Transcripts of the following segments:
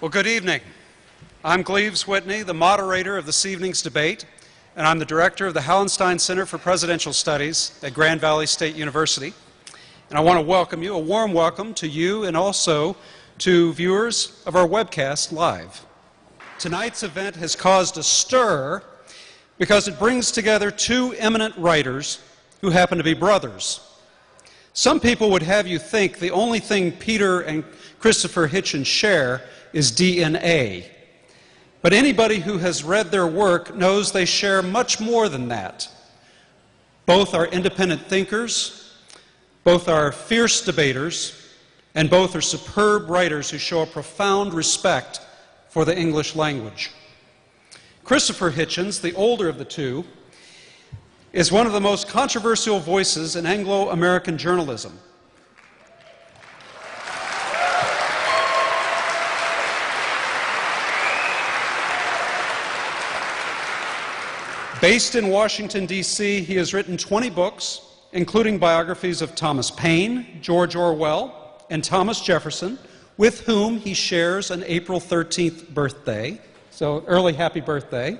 Well, good evening. I'm Gleaves Whitney, the moderator of this evening's debate, and I'm the director of the Hallenstein Center for Presidential Studies at Grand Valley State University. And I want to welcome you, a warm welcome to you and also to viewers of our webcast live. Tonight's event has caused a stir because it brings together two eminent writers who happen to be brothers. Some people would have you think the only thing Peter and Christopher Hitchens share is DNA. But anybody who has read their work knows they share much more than that. Both are independent thinkers, both are fierce debaters, and both are superb writers who show a profound respect for the English language. Christopher Hitchens, the older of the two, is one of the most controversial voices in Anglo-American journalism. Based in Washington, D.C., he has written 20 books, including biographies of Thomas Paine, George Orwell, and Thomas Jefferson, with whom he shares an April 13th birthday, so early happy birthday,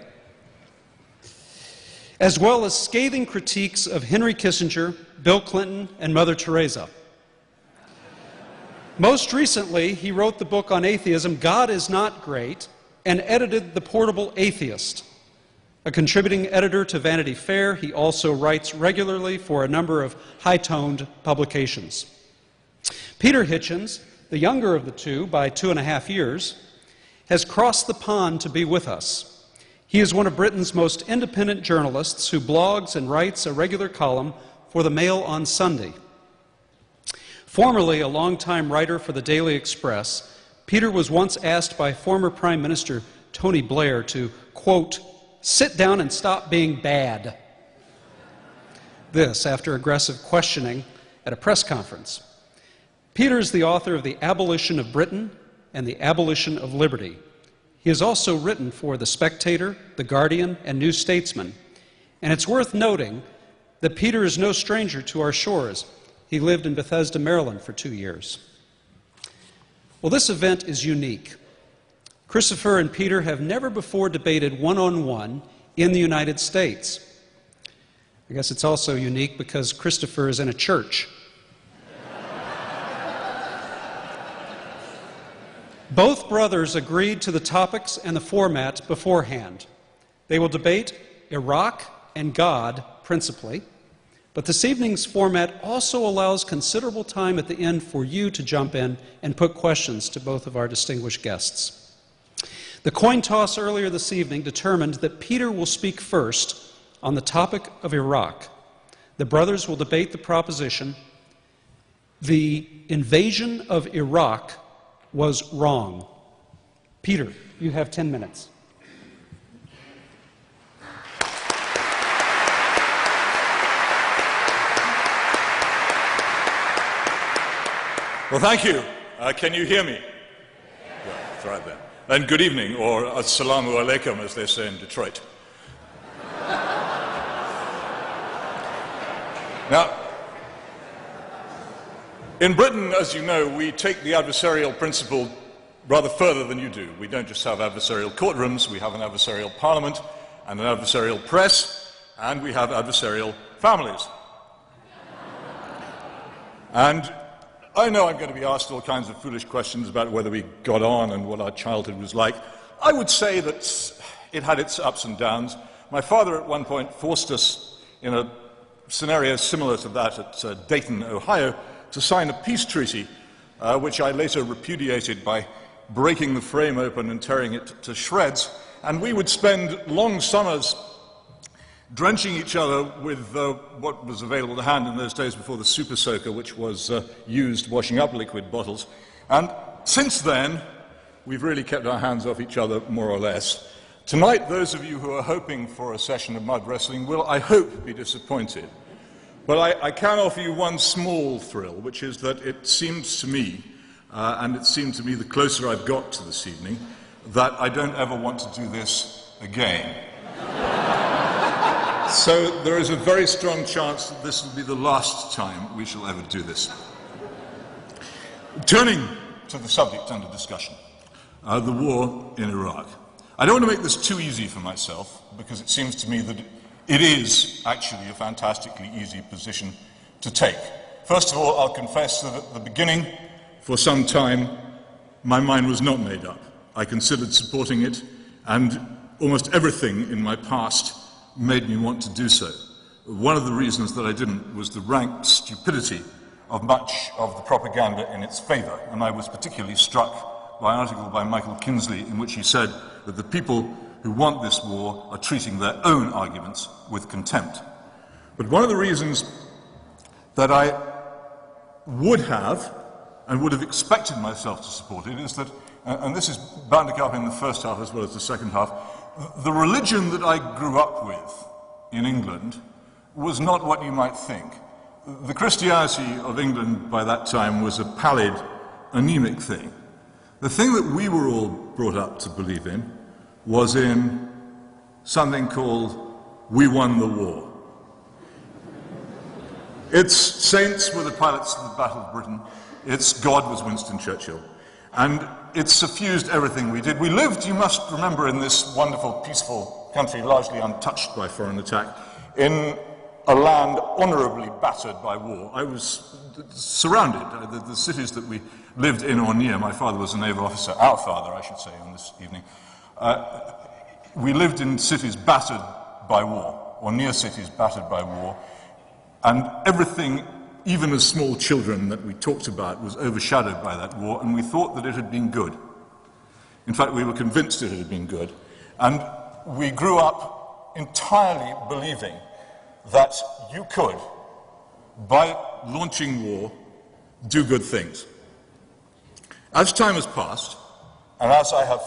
as well as scathing critiques of Henry Kissinger, Bill Clinton, and Mother Teresa. Most recently, he wrote the book on atheism, God is Not Great, and edited The Portable Atheist. A contributing editor to Vanity Fair, he also writes regularly for a number of high-toned publications. Peter Hitchens, the younger of the two by 2.5 years, has crossed the pond to be with us. He is one of Britain's most independent journalists who blogs and writes a regular column for the Mail on Sunday. Formerly a longtime writer for the Daily Express, Peter was once asked by former Prime Minister Tony Blair to, quote, sit down and stop being bad. This after aggressive questioning at a press conference. Peter is the author of The Abolition of Britain and The Abolition of Liberty. He has also written for The Spectator, The Guardian, and New Statesman. And it's worth noting that Peter is no stranger to our shores. He lived in Bethesda, Maryland for 2 years. Well, this event is unique. Christopher and Peter have never before debated one-on-one in the United States. I guess it's also unique because Christopher is in a church. Both brothers agreed to the topics and the format beforehand. They will debate Iraq and God principally, but this evening's format also allows considerable time at the end for you to jump in and put questions to both of our distinguished guests. The coin toss earlier this evening determined that Peter will speak first on the topic of Iraq. The brothers will debate the proposition, the invasion of Iraq was wrong. Peter, you have 10 minutes. Well, thank you. Can you hear me? Yeah, it's right there. And good evening, or assalamu alaikum, as they say in Detroit. Now, in Britain, as you know, we take the adversarial principle rather further than you do. We don't just have adversarial courtrooms, we have an adversarial parliament and an adversarial press, and we have adversarial families. And I know I'm going to be asked all kinds of foolish questions about whether we got on and what our childhood was like. I would say that it had its ups and downs. My father at one point forced us in a scenario similar to that at Dayton, Ohio, to sign a peace treaty, which I later repudiated by breaking the frame open and tearing it to shreds. And we would spend long summers drenching each other with what was available to hand in those days before the super soaker, which was used washing up liquid bottles. And since then, we've really kept our hands off each other, more or less. Tonight, those of you who are hoping for a session of mud wrestling will, I hope, be disappointed. But I can offer you one small thrill, which is that it seems to me, and it seemed to me the closer I've got to this evening, that I don't ever want to do this again. So there is a very strong chance that this will be the last time we shall ever do this. Turning to the subject under discussion, the war in Iraq. I don't want to make this too easy for myself, because it seems to me that it is actually a fantastically easy position to take. First of all, I'll confess that at the beginning, for some time, my mind was not made up. I considered supporting it, and almost everything in my past made me want to do so. One of the reasons that I didn't was the rank stupidity of much of the propaganda in its favor, and I was particularly struck by an article by Michael Kinsley in which he said that the people who want this war are treating their own arguments with contempt. But one of the reasons that I would have and would have expected myself to support it is that, and this is bound to come up in the first half as well as the second half, the religion that I grew up with in England was not what you might think. The Christianity of England by that time was a pallid, anemic thing. The thing that we were all brought up to believe in was in something called "We won the war." Its saints were the pilots of the Battle of Britain. Its God was Winston Churchill. And it suffused everything we did. We lived, you must remember, in this wonderful, peaceful country, largely untouched by foreign attack, in a land honorably battered by war. I was surrounded. The cities that we lived in or near, my father was a naval officer, our father, I should say, on this evening. We lived in cities battered by war, or near cities battered by war, and everything, even as small children, that we talked about was overshadowed by that war, and we thought that it had been good. In fact, we were convinced it had been good, and we grew up entirely believing that you could, by launching war, do good things. As time has passed, and as I have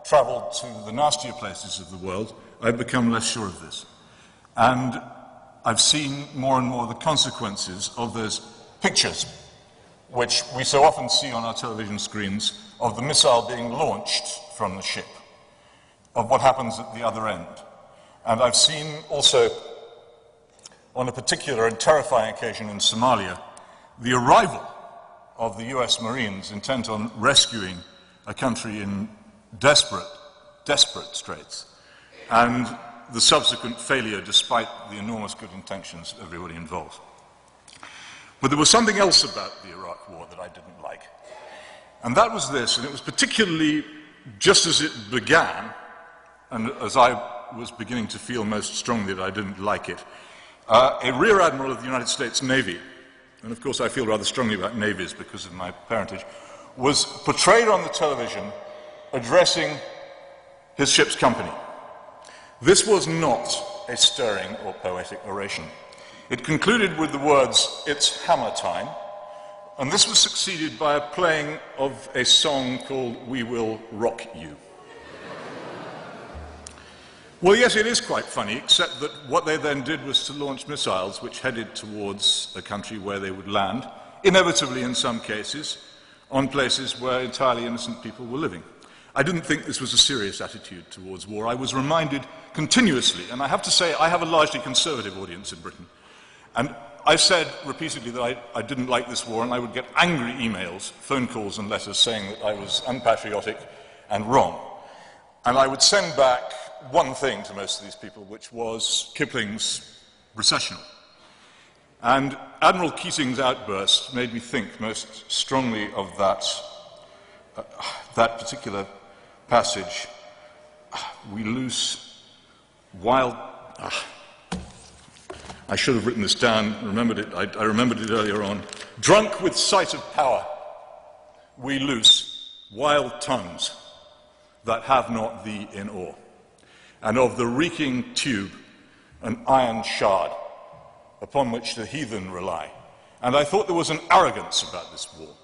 traveled to the nastier places of the world, I've become less sure of this. And I've seen more and more the consequences of those pictures, which we so often see on our television screens, of the missile being launched from the ship, of what happens at the other end. And I've seen also, on a particular and terrifying occasion in Somalia, the arrival of the US Marines intent on rescuing a country in desperate straits, and the subsequent failure despite the enormous good intentions of everybody involved. But there was something else about the Iraq War that I didn't like. And that was this, and it was particularly just as it began, and as I was beginning to feel most strongly that I didn't like it, a Rear Admiral of the United States Navy, and of course I feel rather strongly about navies because of my parentage, was portrayed on the television addressing his ship's company. This was not a stirring or poetic oration. It concluded with the words, "It's hammer time," and this was succeeded by a playing of a song called "We Will Rock You." Well, yes, it is quite funny, except that what they then did was to launch missiles which headed towards a country where they would land, inevitably in some cases, on places where entirely innocent people were living. I didn't think this was a serious attitude towards war. I was reminded continuously, and I have to say I have a largely conservative audience in Britain, and I said repeatedly that I didn't like this war, and I would get angry emails, phone calls and letters saying that I was unpatriotic and wrong. And I would send back one thing to most of these people, which was Kipling's Recessional. And Admiral Keating's outburst made me think most strongly of that particular passage. We loose wild... I should have written this down, remembered it. I remembered it earlier on. Drunk with sight of power, we loose wild tongues that have not thee in awe, and of the reeking tube an iron shard upon which the heathen rely. And I thought there was an arrogance about this war,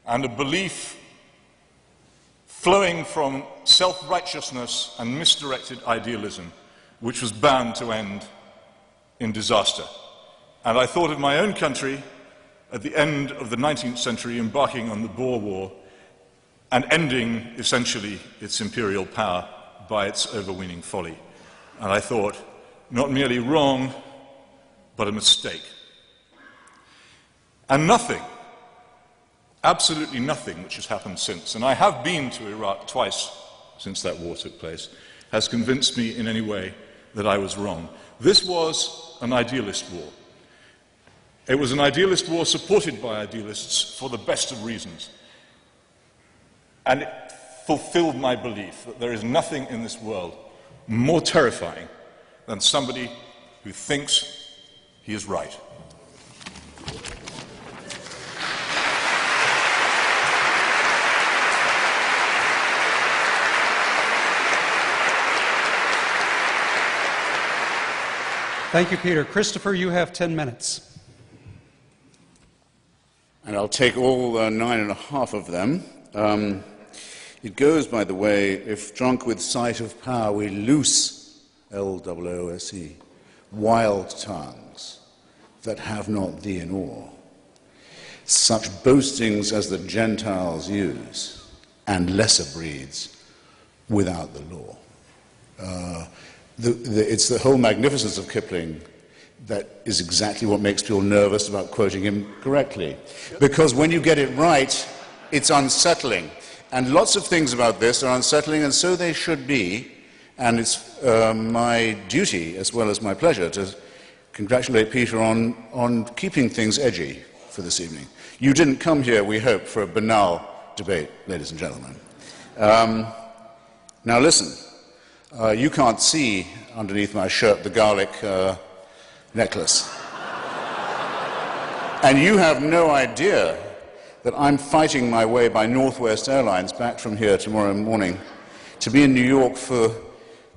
and a belief flowing from self-righteousness and misdirected idealism, which was bound to end in disaster. And I thought of my own country at the end of the 19th century embarking on the Boer War and ending, essentially, its imperial power by its overweening folly. And I thought, not merely wrong, but a mistake. And nothing absolutely nothing which has happened since, and I have been to Iraq twice since that war took place, has convinced me in any way that I was wrong. This was an idealist war. It was an idealist war supported by idealists for the best of reasons. And it fulfilled my belief that there is nothing in this world more terrifying than somebody who thinks he is right. Thank you, Peter. Christopher, you have 10 minutes. And I'll take all 9.5 of them. It goes, by the way, if drunk with sight of power we loose, L-O-O-S-E, wild tongues that have not thee in awe, such boastings as the Gentiles use, and lesser breeds without the law. It's the whole magnificence of Kipling that is exactly what makes people nervous about quoting him correctly. Because when you get it right, it's unsettling. And lots of things about this are unsettling, and so they should be. And it's my duty, as well as my pleasure, to congratulate Peter on keeping things edgy for this evening. You didn't come here, we hope, for a banal debate, ladies and gentlemen. Now listen, you can't see underneath my shirt the garlic necklace. And you have no idea that I'm fighting my way by Northwest Airlines back from here tomorrow morning to be in New York for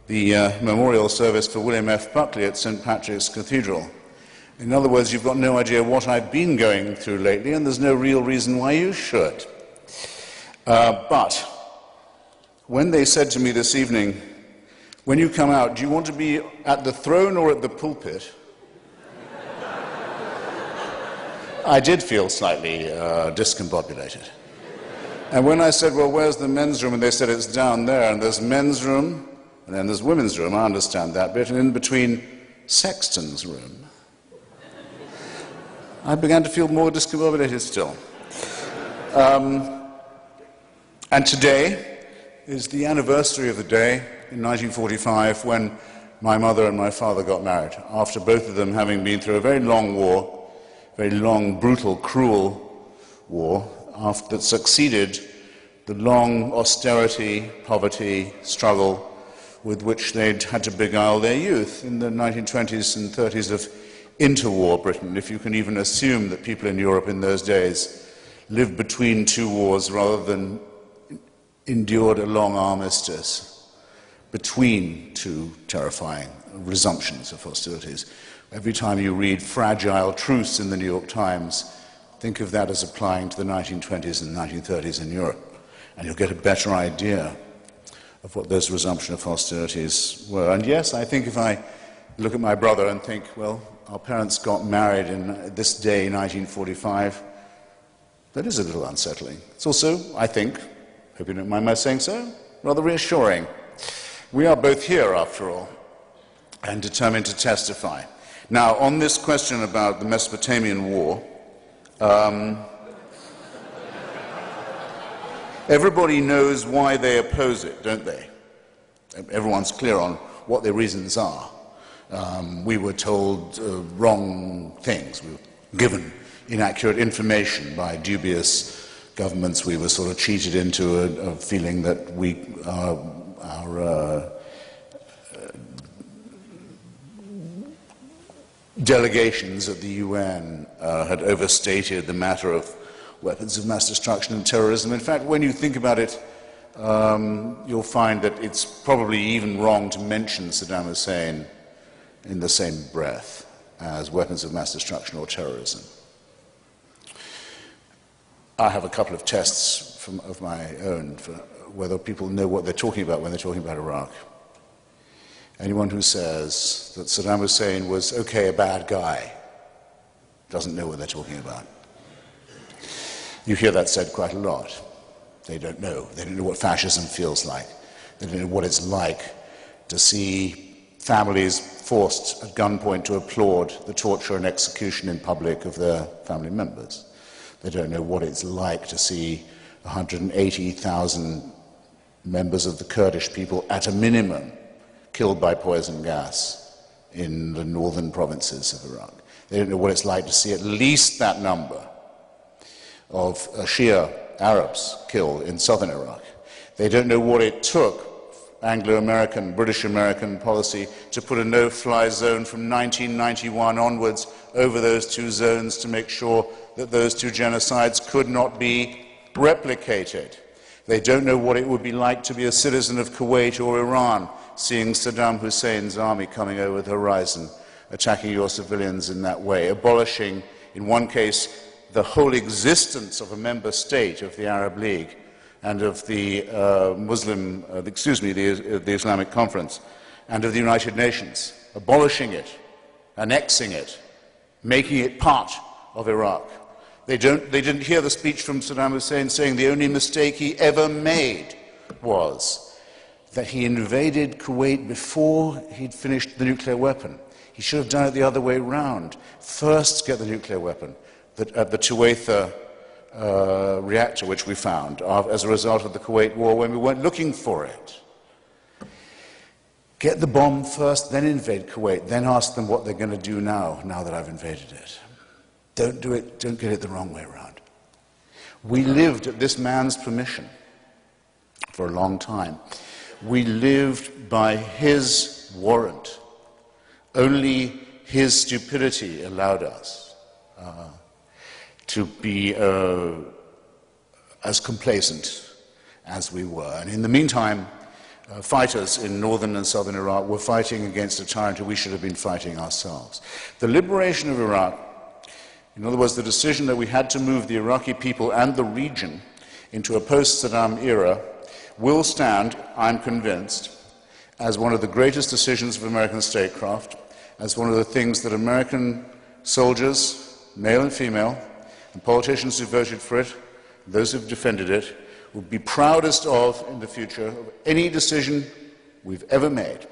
the memorial service for William F. Buckley at St. Patrick's Cathedral. In other words, you've got no idea what I've been going through lately, and there's no real reason why you should. But when they said to me this evening, when you come out, do you want to be at the throne or at the pulpit? I did feel slightly discombobulated. And when I said, well, where's the men's room? And they said, it's down there, and there's men's room, and then there's women's room, I understand that bit, and in between, sexton's room. I began to feel more discombobulated still. And today is the anniversary of the day in 1945 when my mother and my father got married, after both of them having been through a very long war, very long, brutal, cruel war that succeeded the long austerity, poverty, struggle with which they'd had to beguile their youth in the 1920s and 30s of interwar Britain, if you can even assume that people in Europe in those days lived between two wars rather than endured a long armistice between two terrifying resumptions of hostilities. Every time you read fragile truce in the New York Times, think of that as applying to the 1920s and 1930s in Europe, and you'll get a better idea of what those resumption of hostilities were. And yes, I think if I look at my brother and think, well, our parents got married in this day, 1945, that is a little unsettling. It's also, I think, hope you don't mind my saying so, rather reassuring. We are both here, after all, and determined to testify. Now, on this question about the Mesopotamian War, everybody knows why they oppose it, don't they? Everyone's clear on what their reasons are. We were told wrong things. We were given inaccurate information by dubious governments. We were sort of cheated into a feeling that our delegations at the UN had overstated the matter of weapons of mass destruction and terrorism. In fact, when you think about it, you'll find that it's probably even wrong to mention Saddam Hussein in the same breath as weapons of mass destruction or terrorism. I have a couple of tests of my own for whether people know what they're talking about when they're talking about Iraq. Anyone who says that Saddam Hussein was, okay, a bad guy, doesn't know what they're talking about. You hear that said quite a lot. They don't know. They don't know what fascism feels like. They don't know what it's like to see families forced at gunpoint to applaud the torture and execution in public of their family members. They don't know what it's like to see 180,000 members of the Kurdish people, at a minimum, killed by poison gas in the northern provinces of Iraq. They don't know what it's like to see at least that number of Shia Arabs killed in southern Iraq. They don't know what it took, Anglo-American, British-American policy, to put a no-fly zone from 1991 onwards over those two zones to make sure that those two genocides could not be replicated. They don't know what it would be like to be a citizen of Kuwait or Iran, seeing Saddam Hussein's army coming over the horizon, attacking your civilians in that way, abolishing, in one case, the whole existence of a member state of the Arab League and of the the Islamic Conference and of the United Nations, abolishing it, annexing it, making it part of Iraq. They didn't hear the speech from Saddam Hussein saying the only mistake he ever made was that he invaded Kuwait before he'd finished the nuclear weapon. He should have done it the other way round. First get the nuclear weapon at the Tuwaitha reactor, which we found as a result of the Kuwait war when we weren't looking for it. Get the bomb first, then invade Kuwait, then ask them what they're going to do now that I've invaded it. Don't do it, don't get it the wrong way around. We lived at this man's permission for a long time. We lived by his warrant. Only his stupidity allowed us to be as complacent as we were. And in the meantime, fighters in northern and southern Iraq were fighting against a tyrant who we should have been fighting ourselves. The liberation of Iraq, in other words, the decision that we had to move the Iraqi people and the region into a post-Saddam era, will stand, I'm convinced, as one of the greatest decisions of American statecraft, as one of the things that American soldiers, male and female, and politicians who voted for it, those who've defended it, will be proudest of in the future of any decision we've ever made.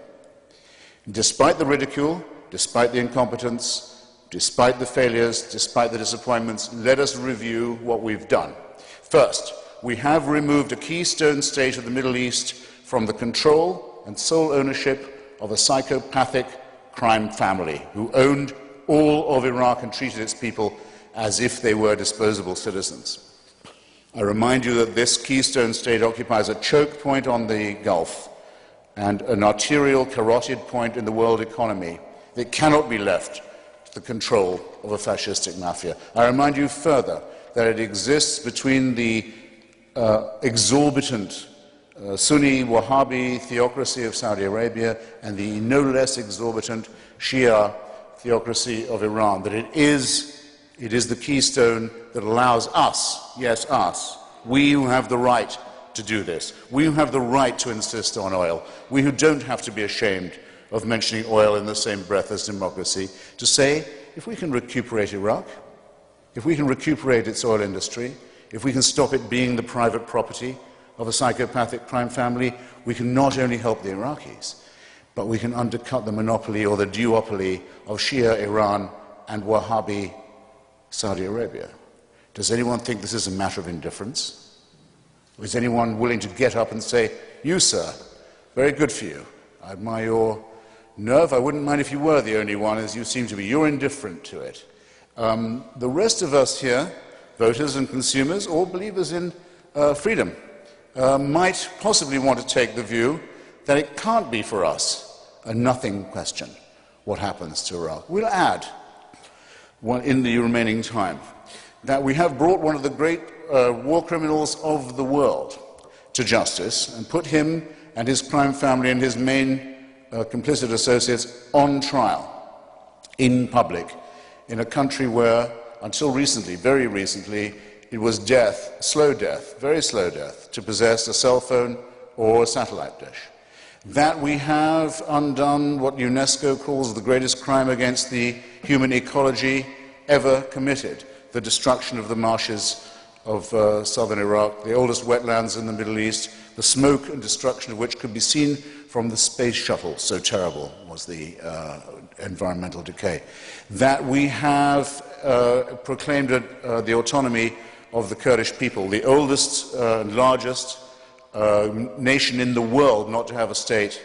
Despite the ridicule, despite the incompetence, despite the failures, despite the disappointments, let us review what we've done. First, we have removed a keystone state of the Middle East from the control and sole ownership of a psychopathic crime family who owned all of Iraq and treated its people as if they were disposable citizens. I remind you that this keystone state occupies a choke point on the Gulf and an arterial carotid point in the world economy that cannot be left to the control of a fascistic mafia. I remind you further that it exists between the exorbitant Sunni Wahhabi theocracy of Saudi Arabia and the no less exorbitant Shia theocracy of Iran, that it is the keystone that allows us, yes us, we who have the right to do this, we who have the right to insist on oil, we who don't have to be ashamed of mentioning oil in the same breath as democracy, to say, if we can recuperate Iraq, if we can recuperate its oil industry, if we can stop it being the private property of a psychopathic crime family, we can not only help the Iraqis, but we can undercut the monopoly or the duopoly of Shia Iran and Wahhabi Saudi Arabia. Does anyone think this is a matter of indifference? Or is anyone willing to get up and say, you, sir, very good for you. I admire your nerve. I wouldn't mind if you were the only one, as you seem to be. You're indifferent to it. The rest of us here, voters and consumers, all believers in freedom, might possibly want to take the view that it can't be for us a nothing question what happens to Iraq. We'll add, in the remaining time, that we have brought one of the great war criminals of the world to justice and put him and his crime family and his main complicit associates on trial in public in a country where, until recently, very recently, it was death, slow death, very slow death, to possess a cell phone or a satellite dish. That we have undone what UNESCO calls the greatest crime against the human ecology ever committed, the destruction of the marshes of southern Iraq, the oldest wetlands in the Middle East, the smoke and destruction of which could be seen from the space shuttle, so terrible was the environmental decay. That we have proclaimed the autonomy of the Kurdish people, the oldest and largest nation in the world not to have a state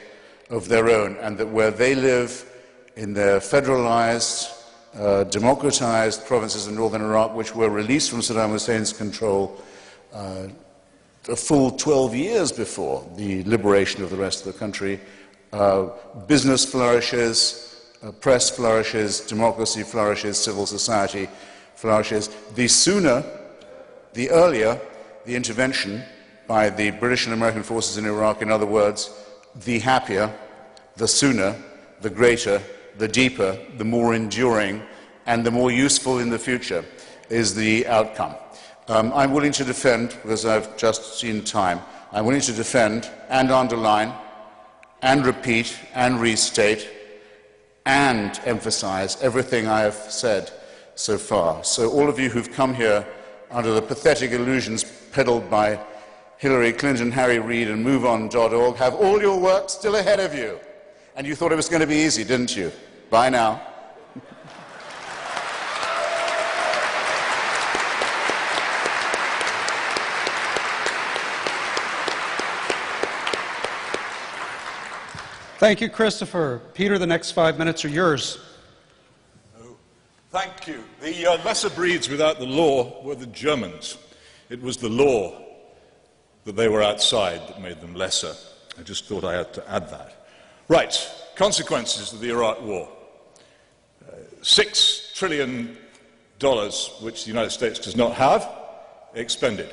of their own, and that where they live in their federalized, democratized provinces in northern Iraq, which were released from Saddam Hussein's control a full 12 years before the liberation of the rest of the country, business flourishes, press flourishes, democracy flourishes, civil society flourishes. The sooner, the earlier the intervention by the British and American forces in Iraq, in other words, the happier, the sooner, the greater, the deeper, the more enduring, and the more useful in the future is the outcome. I'm willing to defend, because I've just seen time, I'm willing to defend and underline and repeat and restate and emphasize everything I have said so far. So all of you who've come here under the pathetic illusions peddled by Hillary Clinton, Harry Reid, and MoveOn.org have all your work still ahead of you. And you thought it was going to be easy, didn't you? Bye now. Thank you, Christopher. Peter, the next 5 minutes are yours. Oh, thank you. The lesser breeds without the law were the Germans. It was the law that they were outside that made them lesser. I just thought I had to add that. Right, consequences of the Iraq War. $6 trillion, which the United States does not have, expended.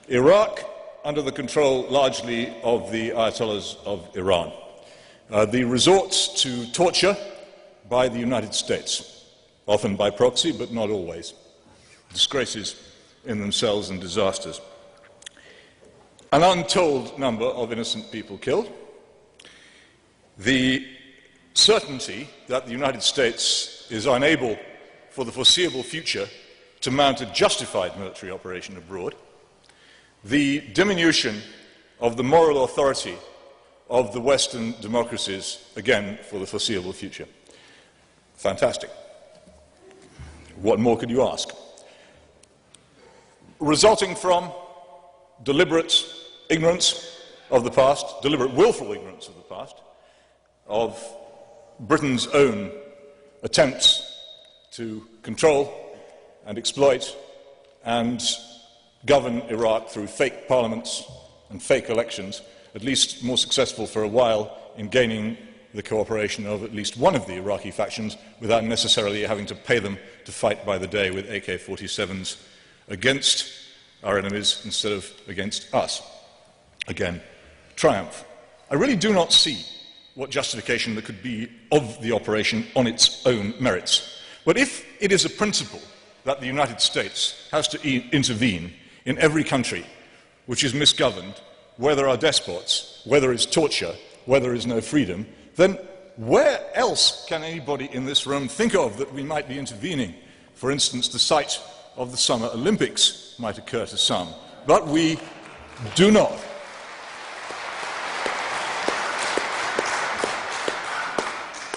Iraq, under the control largely of the Ayatollahs of Iran. The resorts to torture by the United States, often by proxy, but not always. Disgraces in themselves and disasters. An untold number of innocent people killed. The certainty that the United States is unable for the foreseeable future to mount a justified military operation abroad. The diminution of the moral authority of the Western democracies, again, for the foreseeable future. Fantastic. What more could you ask? Resulting from deliberate ignorance of the past, deliberate willful ignorance of the past, of Britain's own attempts to control and exploit and govern Iraq through fake parliaments and fake elections, at least more successful for a while in gaining the cooperation of at least one of the Iraqi factions without necessarily having to pay them to fight by the day with AK-47s against our enemies instead of against us. Again, triumph. I really do not see what justification there could be of the operation on its own merits. But if it is a principle that the United States has to intervene in every country which is misgoverned, where there are despots, where there is torture, where there is no freedom, then where else can anybody in this room think of that we might be intervening? For instance, the site of the Summer Olympics might occur to some, but we do not.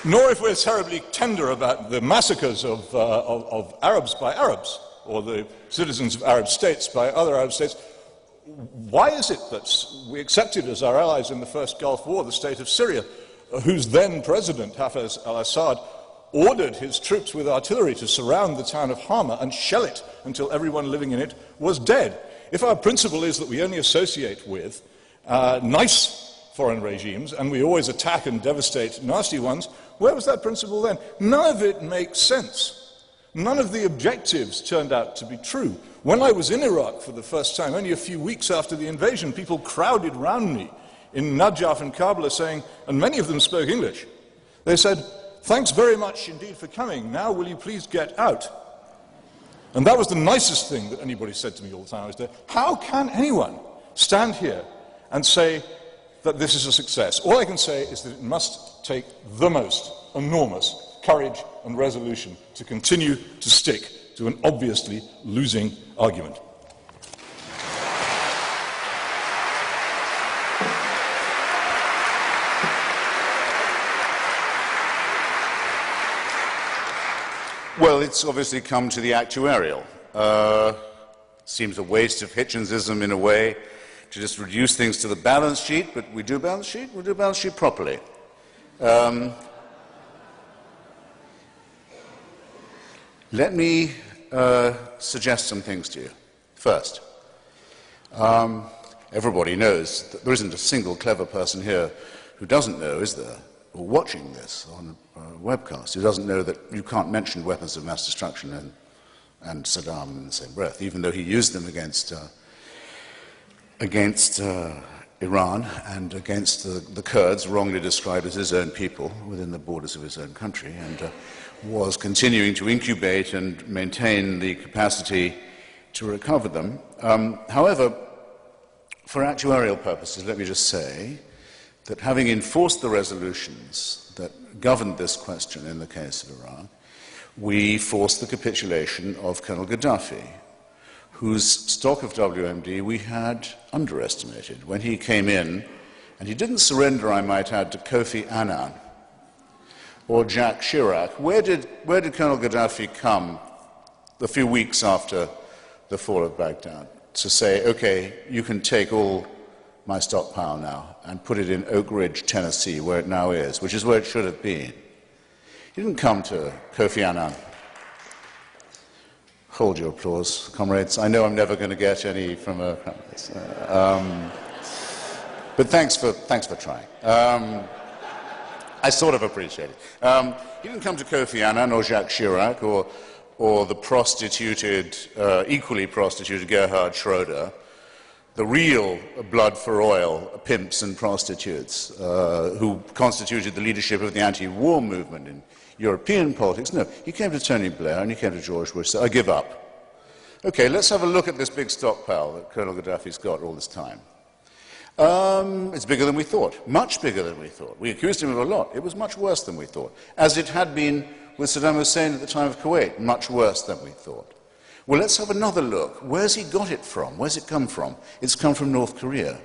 Nor if we're terribly tender about the massacres of Arabs by Arabs, or the citizens of Arab states by other Arab states. Why is it that we accepted as our allies in the first Gulf War the state of Syria, whose then president, Hafez al-Assad, ordered his troops with artillery to surround the town of Hama and shell it until everyone living in it was dead? If our principle is that we only associate with nice foreign regimes and we always attack and devastate nasty ones, where was that principle then? None of it makes sense. None of the objectives turned out to be true. When I was in Iraq for the first time, only a few weeks after the invasion, people crowded round me in Najaf and Kabul saying, and many of them spoke English, they said, "Thanks very much indeed for coming. Now will you please get out?" And that was the nicest thing that anybody said to me all the time I was there. How can anyone stand here and say that this is a success? All I can say is that it must take the most enormous courage and resolution to continue to stick to an obviously losing argument. Well, it's obviously come to the actuarial. Seems a waste of Hitchensism in a way to just reduce things to the balance sheet, but we do balance sheet, we'll do balance sheet properly. Let me suggest some things to you. First, everybody knows that there isn't a single clever person here who doesn't know, is there, or watching this on a webcast, who doesn't know that you can't mention weapons of mass destruction and Saddam in the same breath, even though he used them against Iran and against the Kurds, wrongly described as his own people within the borders of his own country, and was continuing to incubate and maintain the capacity to recover them. However, for actuarial purposes, let me just say that having enforced the resolutions that governed this question in the case of Iran, we forced the capitulation of Colonel Gaddafi, whose stock of WMD we had underestimated. When he came in, and he didn't surrender, I might add, to Kofi Annan or Jacques Chirac. Where did Colonel Gaddafi come a few weeks after the fall of Baghdad to say, okay, you can take all my stockpile now and put it in Oak Ridge, Tennessee, where it now is, which is where it should have been? He didn't come to Kofi Annan. Hold your applause, comrades. I know I'm never going to get any from a comrades. But thanks for trying. I sort of appreciate it. He didn't come to Kofi Annan or Jacques Chirac or the prostituted, equally prostituted Gerhard Schroeder, the real blood for oil pimps and prostitutes who constituted the leadership of the anti-war movement in European politics. No, he came to Tony Blair and he came to George Bush, so I give up. Okay, let's have a look at this big stockpile that Colonel Gaddafi's got all this time. It's bigger than we thought, much bigger than we thought. We accused him of a lot. It was much worse than we thought, as it had been with Saddam Hussein at the time of Kuwait, much worse than we thought. Well, let's have another look. Where's he got it from? Where's it come from? It's come from North Korea.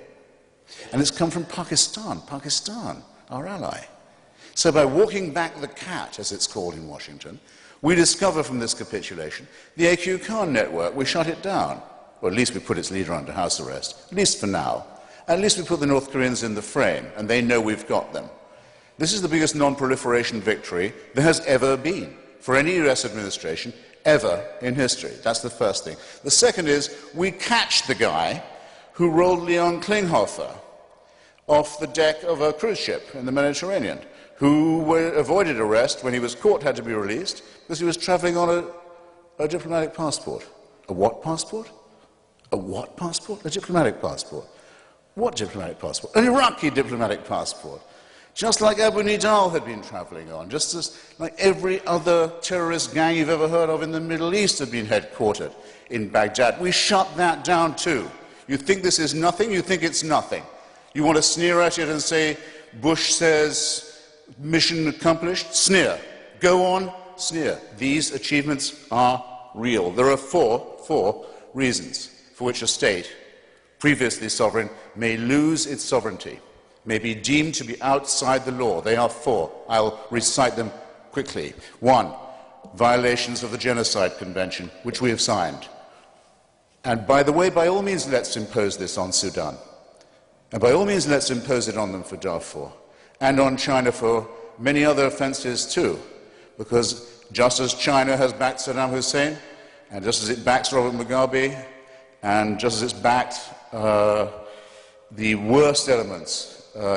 And it's come from Pakistan, our ally. So by walking back the cat, as it's called in Washington, we discover from this capitulation the AQ Khan network. We shut it down. Or at least we put its leader under house arrest, at least for now. At least we put the North Koreans in the frame, and they know we've got them. This is the biggest non-proliferation victory there has ever been for any US administration ever in history. That's the first thing. The second is we catch the guy who rolled Leon Klinghoffer off the deck of a cruise ship in the Mediterranean, who avoided arrest when he was caught, had to be released, because he was traveling on a diplomatic passport. A what passport? A what passport? A diplomatic passport. What diplomatic passport? An Iraqi diplomatic passport. Just like Abu Nidal had been traveling on, just as like every other terrorist gang you've ever heard of in the Middle East had been headquartered in Baghdad. We shut that down too. You think this is nothing? You think it's nothing. You want to sneer at it and say, Bush says, mission accomplished? Sneer. Go on, sneer. These achievements are real. There are four reasons for which a state, previously sovereign, may lose its sovereignty, may be deemed to be outside the law. They are four. I'll recite them quickly. 1, violations of the Genocide Convention, which we have signed. And by the way, by all means, let's impose this on Sudan. And by all means, let's impose it on them for Darfur. And on China for many other offenses too. Because just as China has backed Saddam Hussein, and just as it backs Robert Mugabe, and just as it's backed the worst elements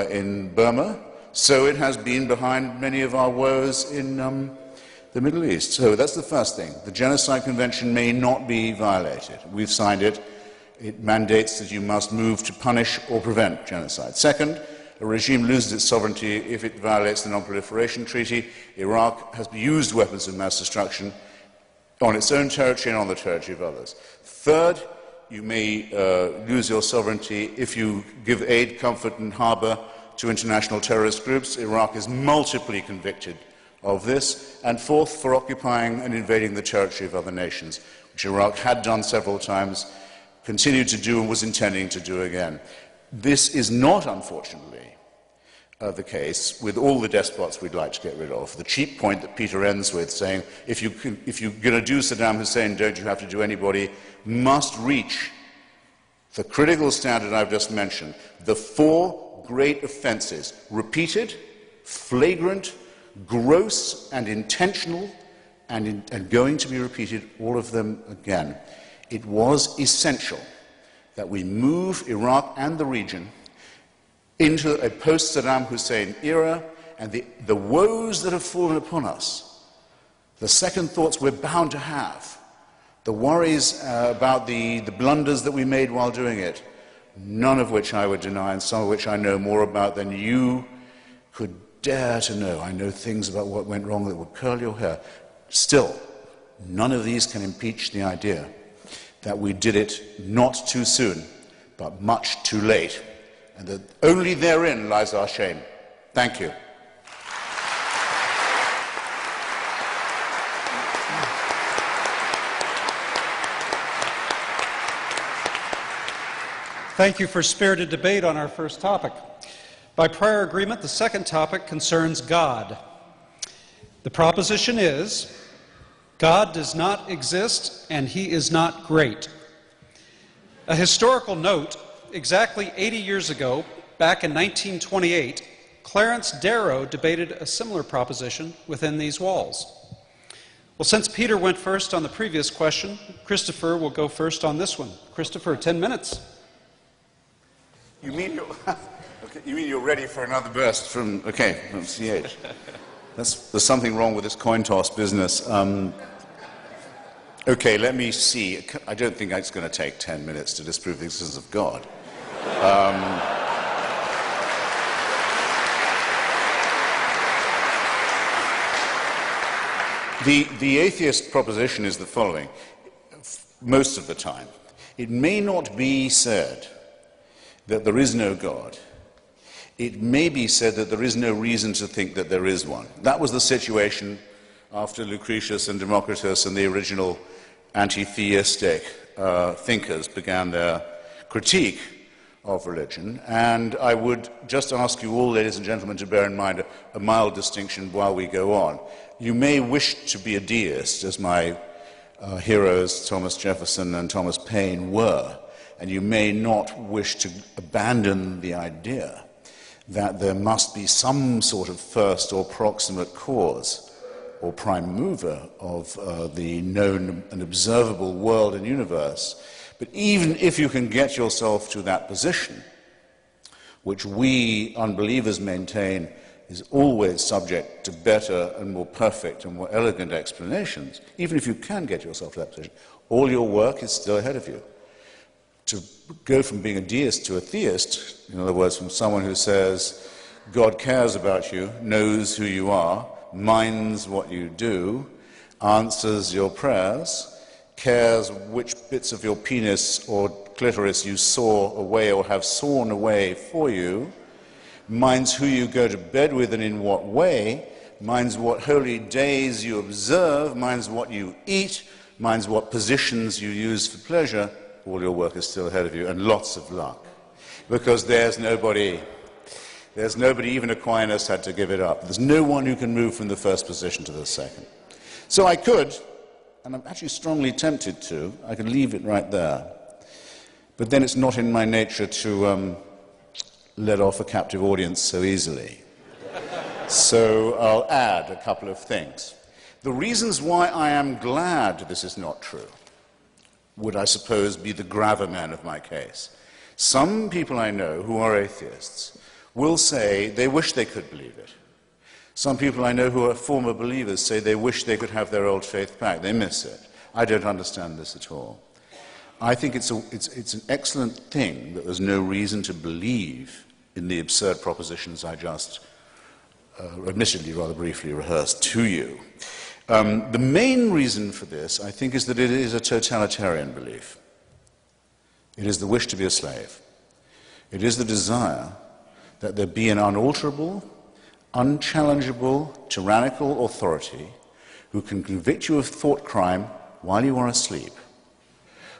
in Burma, so it has been behind many of our woes in the Middle East. So that's the first thing. The Genocide Convention may not be violated. We've signed it. It mandates that you must move to punish or prevent genocide. Second, a regime loses its sovereignty if it violates the Non-Proliferation Treaty. Iraq has used weapons of mass destruction on its own territory and on the territory of others. Third, you may lose your sovereignty if you give aid, comfort and harbour to international terrorist groups. Iraq is multiply convicted of this. And fourth, for occupying and invading the territory of other nations, which Iraq had done several times, continued to do and was intending to do again. This is not, unfortunately, the case with all the despots we'd like to get rid of. The cheap point that Peter ends with, saying, if you're going to do Saddam Hussein, don't you have to do anybody, must reach the critical standard I've just mentioned. The four great offenses: repeated, flagrant, gross and intentional, and going to be repeated, all of them again. It was essential that we move Iraq and the region into a post-Saddam Hussein era, and the woes that have fallen upon us, the second thoughts we're bound to have, the worries about the blunders that we made while doing it, none of which I would deny, and some of which I know more about than you could dare to know. I know things about what went wrong that would curl your hair. Still, none of these can impeach the idea that we did it not too soon, but much too late, and that only therein lies our shame. Thank you. Thank you for spirited debate on our first topic. By prior agreement, the second topic concerns God. The proposition is, God does not exist and he is not great. A historical note: exactly 80 years ago, back in 1928, Clarence Darrow debated a similar proposition within these walls. Well, since Peter went first on the previous question, Christopher will go first on this one. Christopher, 10 minutes. You mean you're ready for another burst from CH? There's something wrong with this coin toss business. Okay, let me see. I don't think it's going to take 10 minutes to disprove the existence of God. The atheist proposition is the following. Most of the time, it may not be said that there is no God. It may be said that there is no reason to think that there is one. That was the situation after Lucretius and Democritus and the original anti-theistic thinkers began their critique of religion. And I would just ask you all, ladies and gentlemen, to bear in mind a mild distinction while we go on. You may wish to be a deist, as my heroes Thomas Jefferson and Thomas Paine were, and you may not wish to abandon the idea that there must be some sort of first or proximate cause or prime mover of the known and observable world and universe. But even if you can get yourself to that position, which we unbelievers maintain is always subject to better and more perfect and more elegant explanations, even if you can get yourself to that position, all your work is still ahead of you. To go from being a deist to a theist, in other words, from someone who says, God cares about you, knows who you are, minds what you do, answers your prayers, cares which bits of your penis or clitoris you saw away or have sawn away for you, minds who you go to bed with and in what way, minds what holy days you observe, minds what you eat, minds what positions you use for pleasure. All your work is still ahead of you, and lots of luck. Because there's nobody, even Aquinas had to give it up. There's no one who can move from the first position to the second. So I could, and I'm actually strongly tempted to, I could leave it right there. But then it's not in my nature to let off a captive audience so easily. So I'll add a couple of things. The reasons why I am glad this is not true would, I suppose, be the gravamen of my case. Some people I know who are atheists will say they wish they could believe it. Some people I know who are former believers say they wish they could have their old faith back. They miss it. I don't understand this at all. I think it's an excellent thing that there's no reason to believe in the absurd propositions I just, admittedly rather briefly, rehearsed to you. The main reason for this, I think, is that it is a totalitarian belief. It is the wish to be a slave. It is the desire that there be an unalterable, unchallengeable, tyrannical authority who can convict you of thought crime while you are asleep,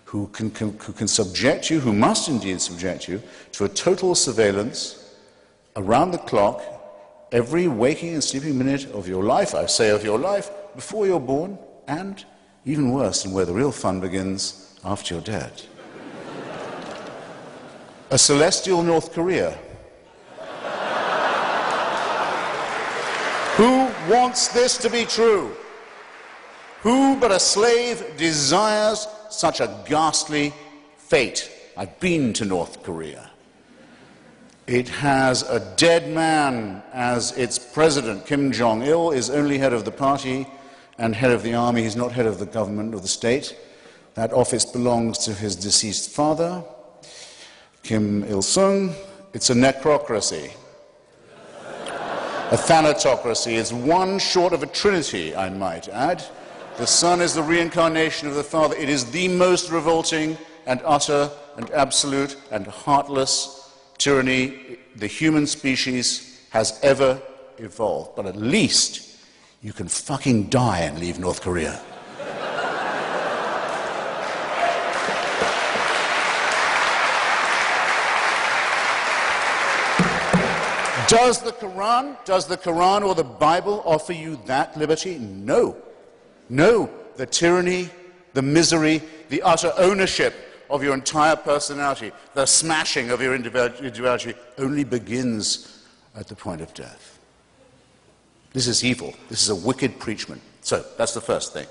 who can subject you, who must indeed subject you, to a total surveillance around the clock every waking and sleeping minute of your life, I say of your life, before you're born, and even worse, and where the real fun begins, after you're dead. A celestial North Korea. Who wants this to be true? Who but a slave desires such a ghastly fate? I've been to North Korea. It has a dead man as its president. Kim Jong-il is only head of the party and head of the army. He's not head of the government or the state. That office belongs to his deceased father, Kim Il-sung. It's a necrocracy. A thanatocracy. It's one short of a trinity, I might add. The Son is the reincarnation of the Father. It is the most revolting and utter and absolute and heartless tyranny the human species has ever evolved. But at least you can fucking die and leave North Korea. Does the Quran or the Bible offer you that liberty? No. No. The tyranny, the misery, the utter ownership of your entire personality, the smashing of your individuality only begins at the point of death. This is evil. This is a wicked preachment. So, that's the first thing.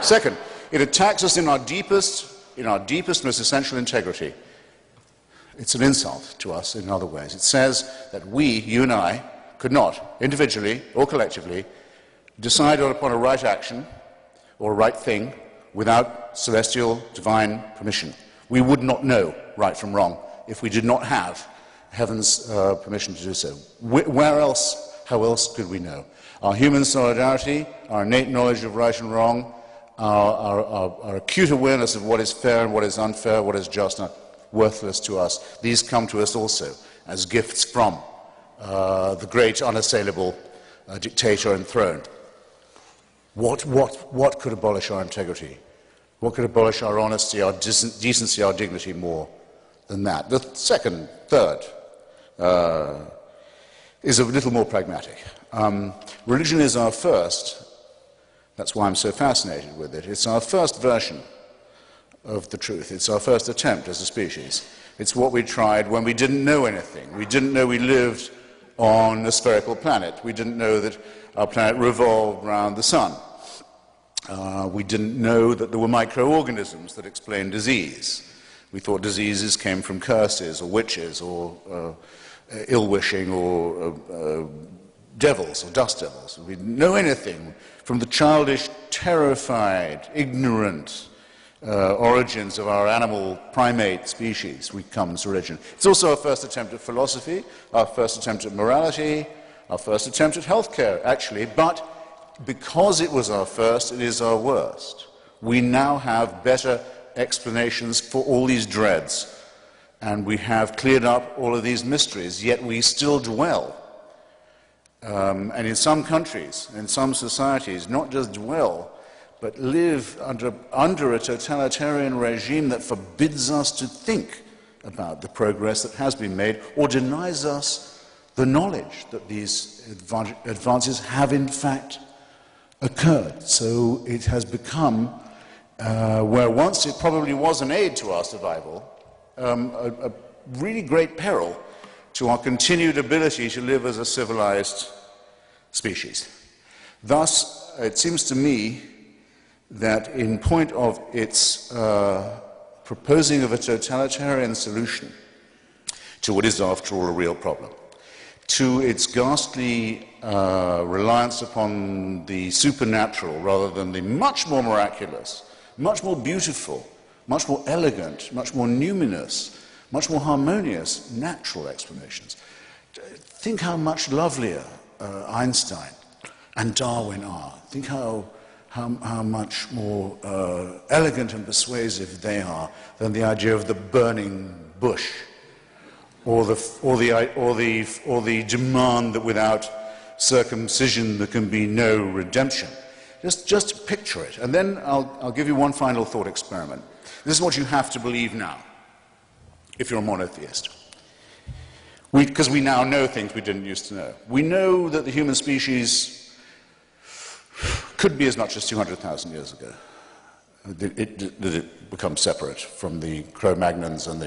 Second, it attacks us in our deepest, most essential integrity. It's an insult to us in other ways. It says that we, you and I, could not, individually or collectively, decide upon a right action or a right thing without celestial divine permission. We would not know right from wrong if we did not have heaven's permission to do so. Where else, how else could we know? Our human solidarity, our innate knowledge of right and wrong, our acute awareness of what is fair and what is unfair, what is just and worthless to us, these come to us also as gifts from the great unassailable dictator enthroned. What could abolish our integrity? What could abolish our honesty, our decency, our dignity more than that? The third, is a little more pragmatic. Religion is our first, that's why I'm so fascinated with it, it's our first version of the truth. It's our first attempt as a species. It's what we tried when we didn't know anything. We didn't know we lived on a spherical planet. We didn't know that our planet revolved around the sun. We didn't know that there were microorganisms that explained disease. We thought diseases came from curses or witches or ill-wishing or devils or dust devils. We didn't know anything from the childish, terrified, ignorant origins of our animal primate species. We come to religion. It's also our first attempt at philosophy, our first attempt at morality, our first attempt at healthcare, actually, but because it was our first, it is our worst. We now have better explanations for all these dreads, and we have cleared up all of these mysteries, yet we still dwell. And in some countries, in some societies, not just dwell, but live under a totalitarian regime that forbids us to think about the progress that has been made or denies us the knowledge that these advances have in fact occurred. So it has become, where once it probably was an aid to our survival, a really great peril to our continued ability to live as a civilized species. Thus, it seems to me that in point of its proposing of a totalitarian solution to what is after all a real problem, to its ghastly reliance upon the supernatural rather than the much more miraculous, much more beautiful, much more elegant, much more numinous, much more harmonious natural explanations. Think how much lovelier Einstein and Darwin are. Think how much more elegant and persuasive they are than the idea of the burning bush, or the demand that without circumcision there can be no redemption. Just picture it, and then I'll give you one final thought experiment. This is what you have to believe now, if you're a monotheist. Because we now know things we didn't used to know. We know that the human species could be as much as 200,000 years ago. It becomes separate from the Cro-Magnons and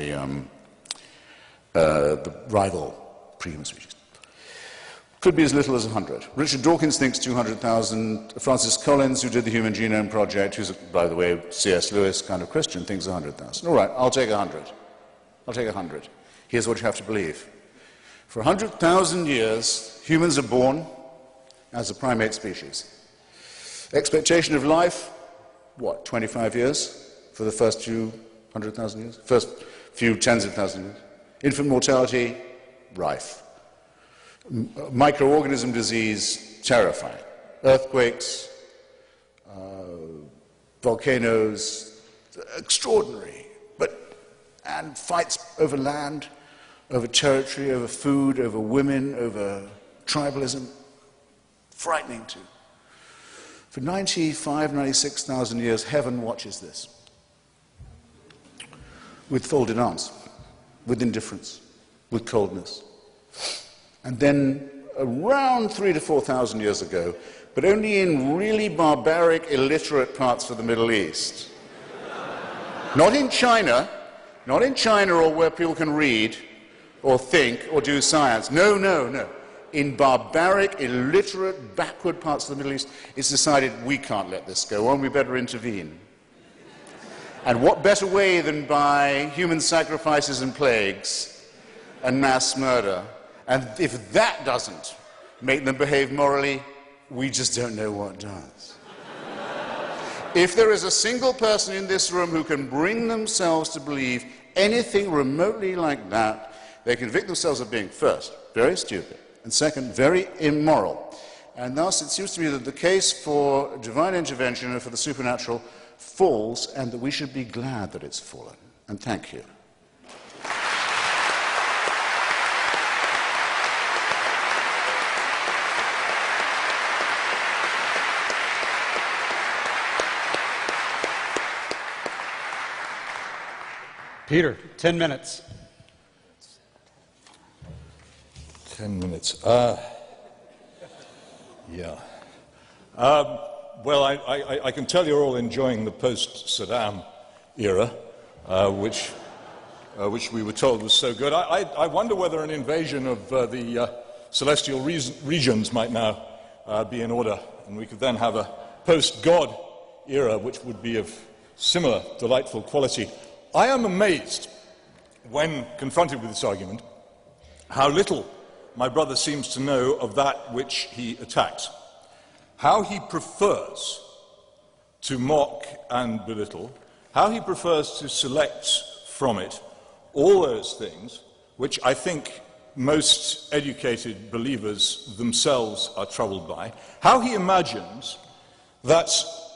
the rival pre-human species. Could be as little as 100. Richard Dawkins thinks 200,000. Francis Collins, who did the Human Genome Project, who's, by the way, C.S. Lewis kind of Christian, thinks 100,000. All right, I'll take 100. I'll take 100. Here's what you have to believe. For 100,000 years, humans are born as a primate species. Expectation of life, what, 25 years for the first few 100,000 years? First few tens of thousands of years. Infant mortality, rife. Microorganism disease, terrifying. Earthquakes, volcanoes, extraordinary. And fights over land, over territory, over food, over women, over tribalism. Frightening too. For 95, 96,000 years, heaven watches this. With folded arms, with indifference, with coldness. And then around 3,000 to 4,000 years ago, but only in really barbaric, illiterate parts of the Middle East. Not in China or where people can read or think or do science. No, no, no. In barbaric, illiterate, backward parts of the Middle East, it's decided we can't let this go on, we better intervene. And what better way than by human sacrifices and plagues and mass murder? And if that doesn't make them behave morally, we just don't know what does. If there is a single person in this room who can bring themselves to believe anything remotely like that, they convict themselves of being, first, very stupid, and second, very immoral. And thus, it seems to me that the case for divine intervention and for the supernatural falls, and that we should be glad that it's fallen. And thank you. Peter, 10 minutes. 10 minutes. Yeah. Well, I can tell you're all enjoying the post-Saddam era, which we were told was so good. I wonder whether an invasion of the celestial regions might now be in order, and we could then have a post-God era, which would be of similar delightful quality. I am amazed, when confronted with this argument, how little my brother seems to know of that which he attacks. How he prefers to mock and belittle, how he prefers to select from it all those things which I think most educated believers themselves are troubled by, how he imagines that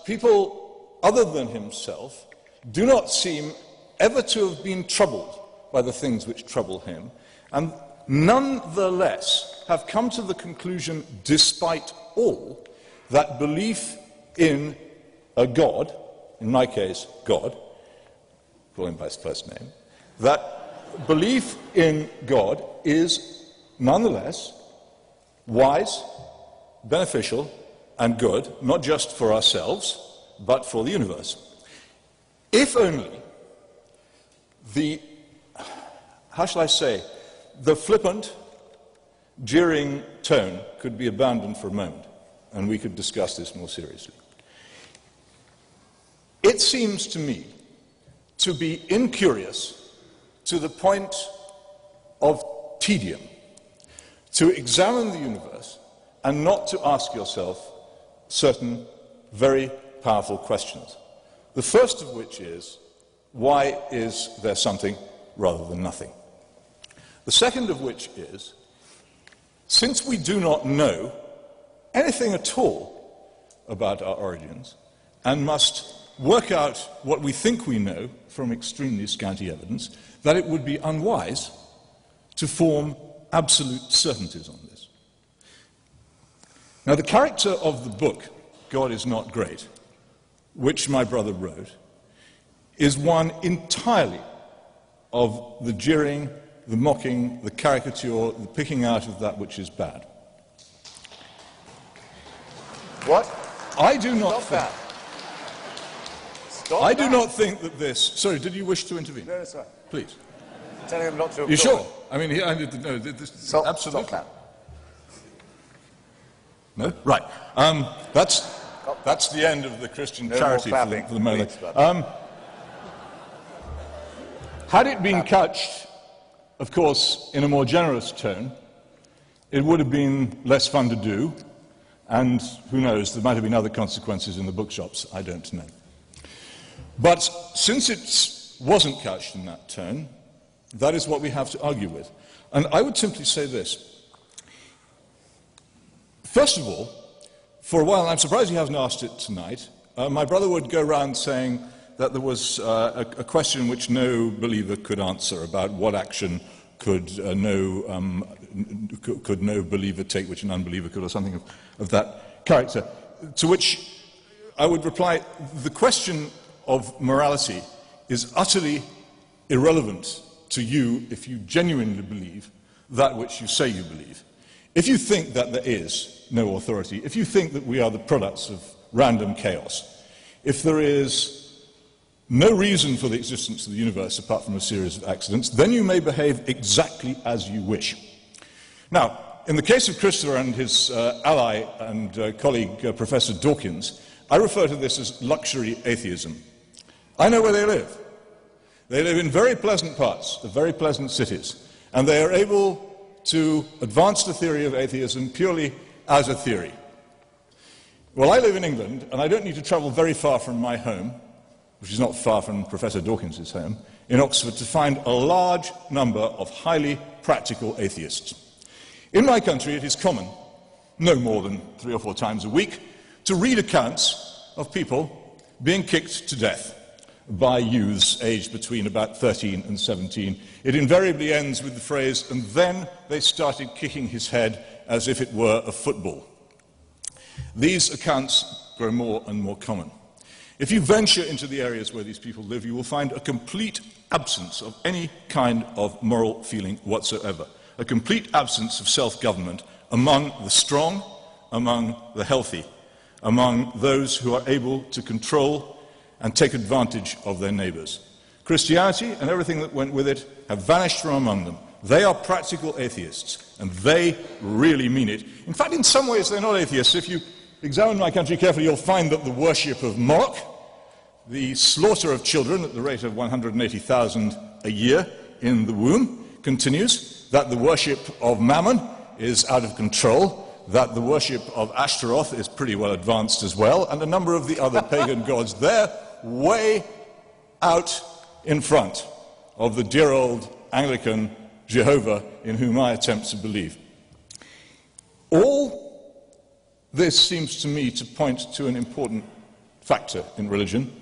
people other than himself do not seem ever to have been troubled by the things which trouble him, and nonetheless have come to the conclusion, despite all, that belief in a God, in my case, God, call him by his first name, that belief in God is nonetheless wise, beneficial, and good, not just for ourselves, but for the universe. If only how shall I say, the flippant, jeering tone could be abandoned for a moment, and we could discuss this more seriously. It seems to me to be incurious to the point of tedium to examine the universe and not to ask yourself certain very powerful questions. The first of which is, why is there something rather than nothing? The second of which is, since we do not know anything at all about our origins and must work out what we think we know from extremely scanty evidence, that it would be unwise to form absolute certainties on this. Now, the character of the book, God is Not Great, which my brother wrote, is one entirely of the jeering the mocking, the caricature, the picking out of that which is bad. What? I do not Stop that. Stop I that. do not think that this... Sorry, did you wish to intervene? No, sir. Please. Telling him not to. You sure? I mean, no, this, absolutely. Stop that. No? Right. That's the end of the Christian No charity more for clapping, the moment. please, Had it been couched, of course, in a more generous tone, it would have been less fun to do, and who knows, there might have been other consequences in the bookshops, I don't know. But since it wasn't couched in that tone, that is what we have to argue with. And I would simply say this. First of all, for a while, and I'm surprised he hasn't asked it tonight, my brother would go around saying that there was a question which no believer could answer about what action could no believer take which an unbeliever could, or something of that character. To which I would reply, the question of morality is utterly irrelevant to you if you genuinely believe that which you say you believe. If you think that there is no authority, if you think that we are the products of random chaos, if there is no reason for the existence of the universe apart from a series of accidents, then you may behave exactly as you wish. Now, in the case of Christopher and his ally and colleague, Professor Dawkins, I refer to this as luxury atheism. I know where they live. They live in very pleasant parts of very pleasant cities, and they are able to advance the theory of atheism purely as a theory. Well, I live in England, and I don't need to travel very far from my home, which is not far from Professor Dawkins' home, in Oxford, to find a large number of highly practical atheists. In my country, it is common, no more than 3 or 4 times a week, to read accounts of people being kicked to death by youths aged between about 13 and 17. It invariably ends with the phrase, "and then they started kicking his head as if it were a football." These accounts grow more and more common. If you venture into the areas where these people live, you will find a complete absence of any kind of moral feeling whatsoever, a complete absence of self-government among the strong, among the healthy, among those who are able to control and take advantage of their neighbours. Christianity and everything that went with it have vanished from among them. They are practical atheists, and they really mean it. In fact, in some ways, they're not atheists. If you examine my country carefully, you'll find that the worship of Moloch, the slaughter of children at the rate of 180,000 a year in the womb, continues, that the worship of Mammon is out of control, that the worship of Ashtaroth is pretty well advanced as well, and a number of the other pagan gods. They're way out in front of the dear old Anglican Jehovah in whom I attempt to believe. All this seems to me to point to an important factor in religion,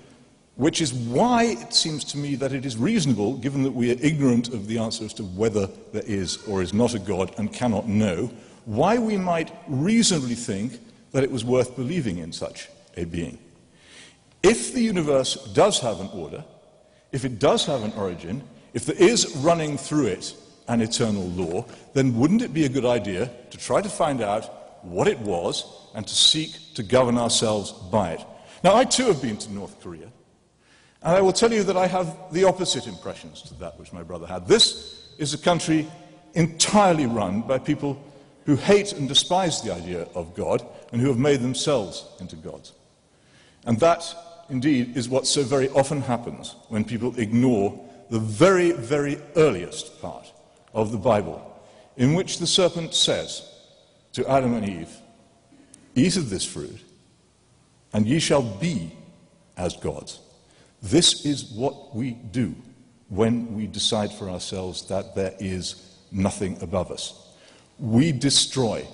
which is why it seems to me that it is reasonable, given that we are ignorant of the answer as to whether there is or is not a God and cannot know, why we might reasonably think that it was worth believing in such a being. If the universe does have an order, if it does have an origin, if there is running through it an eternal law, then wouldn't it be a good idea to try to find out what it was and to seek to govern ourselves by it? Now, I too have been to North Korea, and I will tell you that I have the opposite impressions to that which my brother had. This is a country entirely run by people who hate and despise the idea of God and who have made themselves into gods. And that, indeed, is what so very often happens when people ignore the very, very earliest part of the Bible, in which the serpent says to Adam and Eve, "Eat of this fruit, and ye shall be as gods." This is what we do when we decide for ourselves that there is nothing above us. We destroy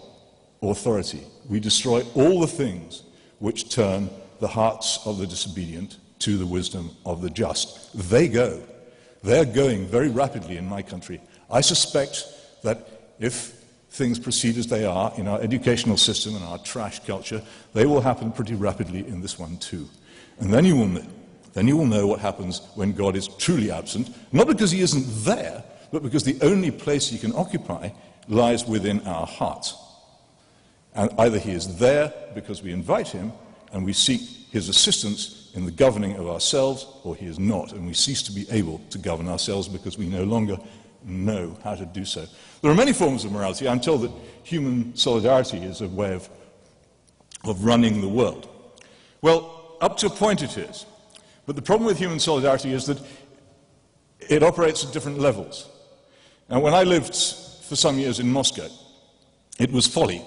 authority. We destroy all the things which turn the hearts of the disobedient to the wisdom of the just. They're going very rapidly in my country. I suspect that if things proceed as they are in our educational system and our trash culture, they will happen pretty rapidly in this one too. And then you will know what happens when God is truly absent, not because he isn't there, but because the only place he can occupy lies within our hearts. And either he is there because we invite him and we seek his assistance in the governing of ourselves, or he is not, and we cease to be able to govern ourselves because we no longer know how to do so. There are many forms of morality. I'm told that human solidarity is a way of running the world. Well, up to a point it is. But the problem with human solidarity is that it operates at different levels. Now, when I lived for some years in Moscow, it was folly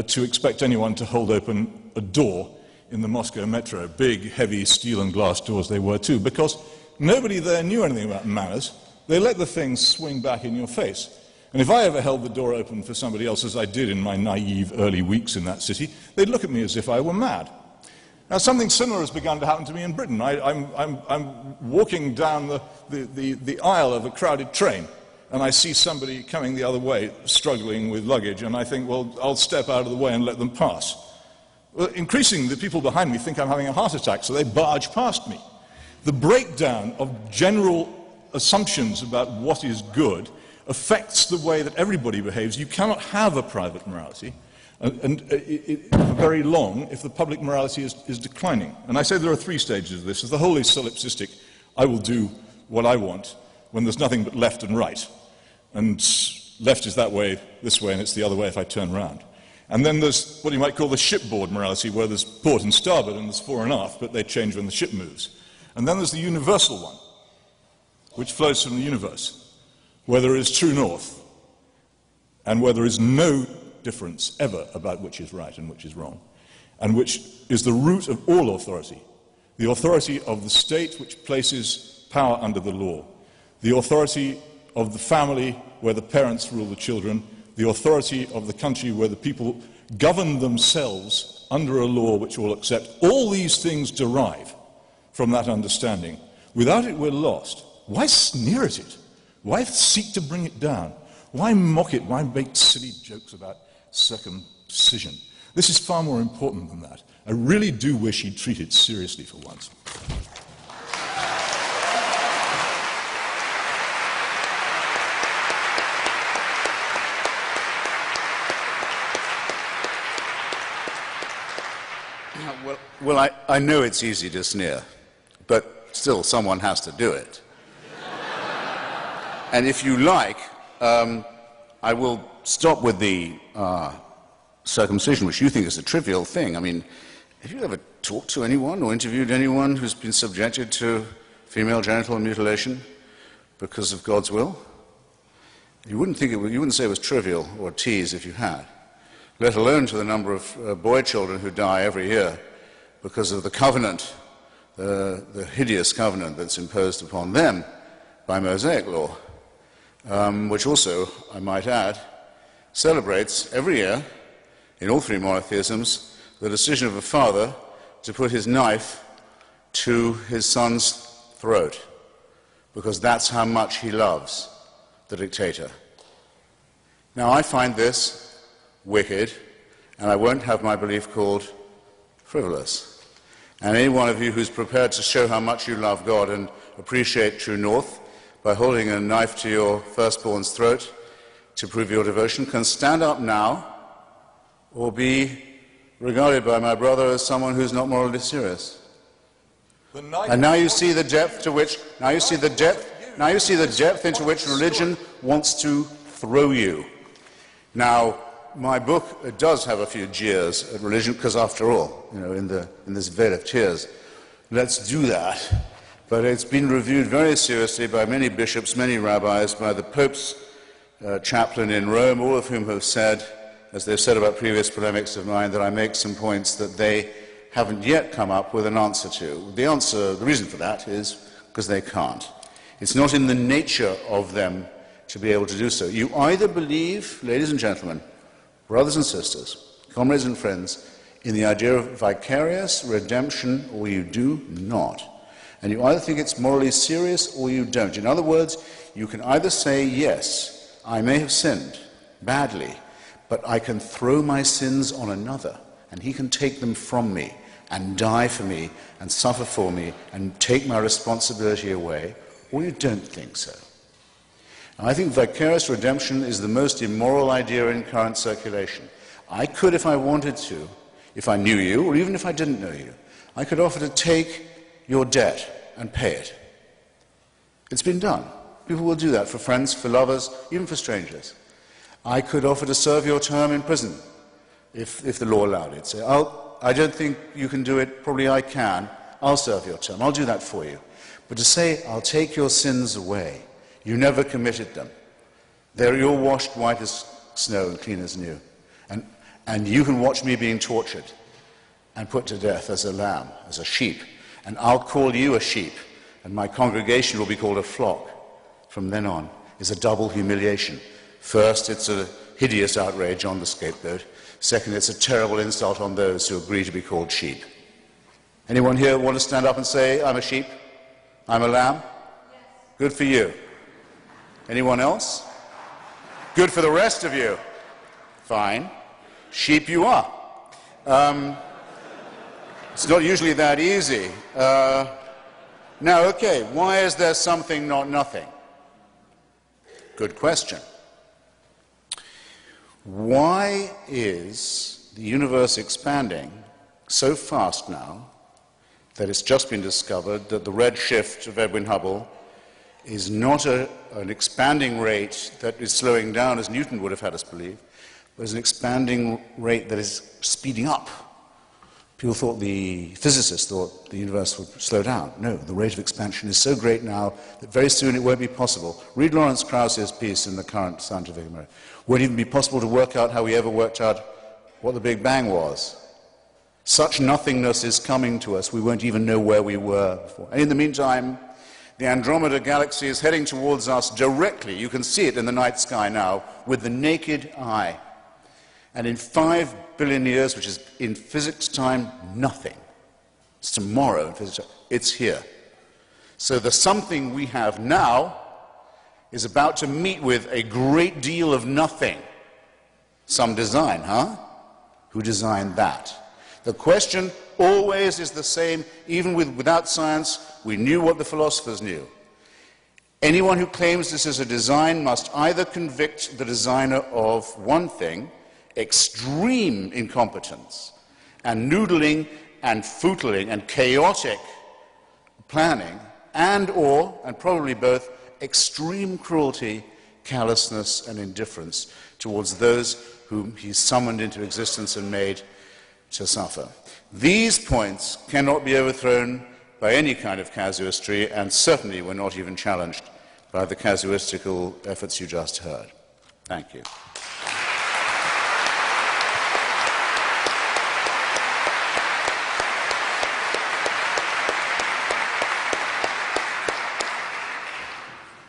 to expect anyone to hold open a door in the Moscow metro. Big, heavy steel and glass doors they were too, because nobody there knew anything about manners. They let the thing swing back in your face. And if I ever held the door open for somebody else, as I did in my naive early weeks in that city, they'd look at me as if I were mad. Now, something similar has begun to happen to me in Britain. I'm walking down the aisle of a crowded train, and I see somebody coming the other way, struggling with luggage, and I think, well, I'll step out of the way and let them pass. Well, increasingly, the people behind me think I'm having a heart attack, so they barge past me. The breakdown of general assumptions about what is good affects the way that everybody behaves. You cannot have a private morality for very long if the public morality is declining. And I say there are three stages of this. As the whole is solipsistic, I will do what I want when there's nothing but left and right. And left is that way, this way, and it's the other way if I turn round. And then there's what you might call the shipboard morality, where there's port and starboard and there's fore and aft, but they change when the ship moves. And then there's the universal one, which flows from the universe, where there is true north, and where there is no difference ever about which is right and which is wrong, and which is the root of all authority. The authority of the state, which places power under the law. The authority of the family, where the parents rule the children. The authority of the country, where the people govern themselves under a law which all accept. All these things derive from that understanding. Without it, we're lost. Why sneer at it? Why seek to bring it down? Why mock it? Why make silly jokes about circumcision? This is far more important than that. I really do wish he'd treat it seriously for once. Well, I know it's easy to sneer, but still someone has to do it. And if you like, I will stop with the circumcision, which you think is a trivial thing. I mean, have you ever talked to anyone or interviewed anyone who's been subjected to female genital mutilation because of God's will? You wouldn't say it was trivial or a tease if you had, let alone to the number of boy children who die every year because of the covenant, the hideous covenant that's imposed upon them by Mosaic law, which also, I might add, celebrates every year, in all three monotheisms, the decision of a father to put his knife to his son's throat, because that's how much he loves the dictator. Now, I find this wicked, and I won't have my belief called frivolous. And any one of you who's prepared to show how much you love God and appreciate true north by holding a knife to your firstborn's throat to prove your devotion can stand up now or be regarded by my brother as someone who's not morally serious. And now you see the depth to which, now you see the depth into which religion wants to throw you. Now, my book does have a few jeers at religion, because after all, you know, in this vale of tears, let's do that. But it's been reviewed very seriously by many bishops, many rabbis, by the Pope's chaplain in Rome, all of whom have said, as they've said about previous polemics of mine, that I make some points that they haven't yet come up with an answer to. The reason for that is because they can't. It's not in the nature of them to be able to do so. You either believe, ladies and gentlemen, brothers and sisters, comrades and friends, in the idea of vicarious redemption, or you do not. And you either think it's morally serious or you don't. In other words, you can either say, yes, I may have sinned badly, but I can throw my sins on another, and he can take them from me and die for me and suffer for me and take my responsibility away, or you don't think so. I think vicarious redemption is the most immoral idea in current circulation. I could, if I wanted to, if I knew you, or even if I didn't know you, I could offer to take your debt and pay it. It's been done. People will do that for friends, for lovers, even for strangers. I could offer to serve your term in prison, if the law allowed it. Say, I don't think you can do it, probably I can, I'll serve your term, I'll do that for you. But to say, I'll take your sins away, you never committed them. You're washed white as snow and clean as new. And you can watch me being tortured and put to death as a lamb, as a sheep. And I'll call you a sheep, and my congregation will be called a flock. From then on is a double humiliation. First, it's a hideous outrage on the scapegoat. Second, it's a terrible insult on those who agree to be called sheep. Anyone here want to stand up and say, I'm a sheep? I'm a lamb? Yes. Good for you. Anyone else? Good for the rest of you. Fine. Sheep you are. It's not usually that easy. Now, okay, why is there something, not nothing? Good question. Why is the universe expanding so fast now that it's just been discovered that the red shift of Edwin Hubble is not an expanding rate that is slowing down, as Newton would have had us believe, but is an expanding rate that is speeding up? Physicists thought the universe would slow down. No, the rate of expansion is so great now that very soon it won't be possible. Read Lawrence Krauss's piece in the current Scientific American. Won't even be possible to work out how we ever worked out what the Big Bang was. Such nothingness is coming to us, we won't even know where we were before. And in the meantime, the Andromeda galaxy is heading towards us directly. You can see it in the night sky now with the naked eye. And in 5 billion years, which is in physics time, nothing. It's tomorrow in physics time. It's here. So the something we have now is about to meet with a great deal of nothing. Some design, huh? Who designed that? The question always is the same, even without science. We knew what the philosophers knew. Anyone who claims this is a design must either convict the designer of one thing, extreme incompetence and noodling and footling and chaotic planning, and probably both, extreme cruelty, callousness and indifference towards those whom he summoned into existence and made to suffer. These points cannot be overthrown by any kind of casuistry, and certainly were not even challenged by the casuistical efforts you just heard. Thank you.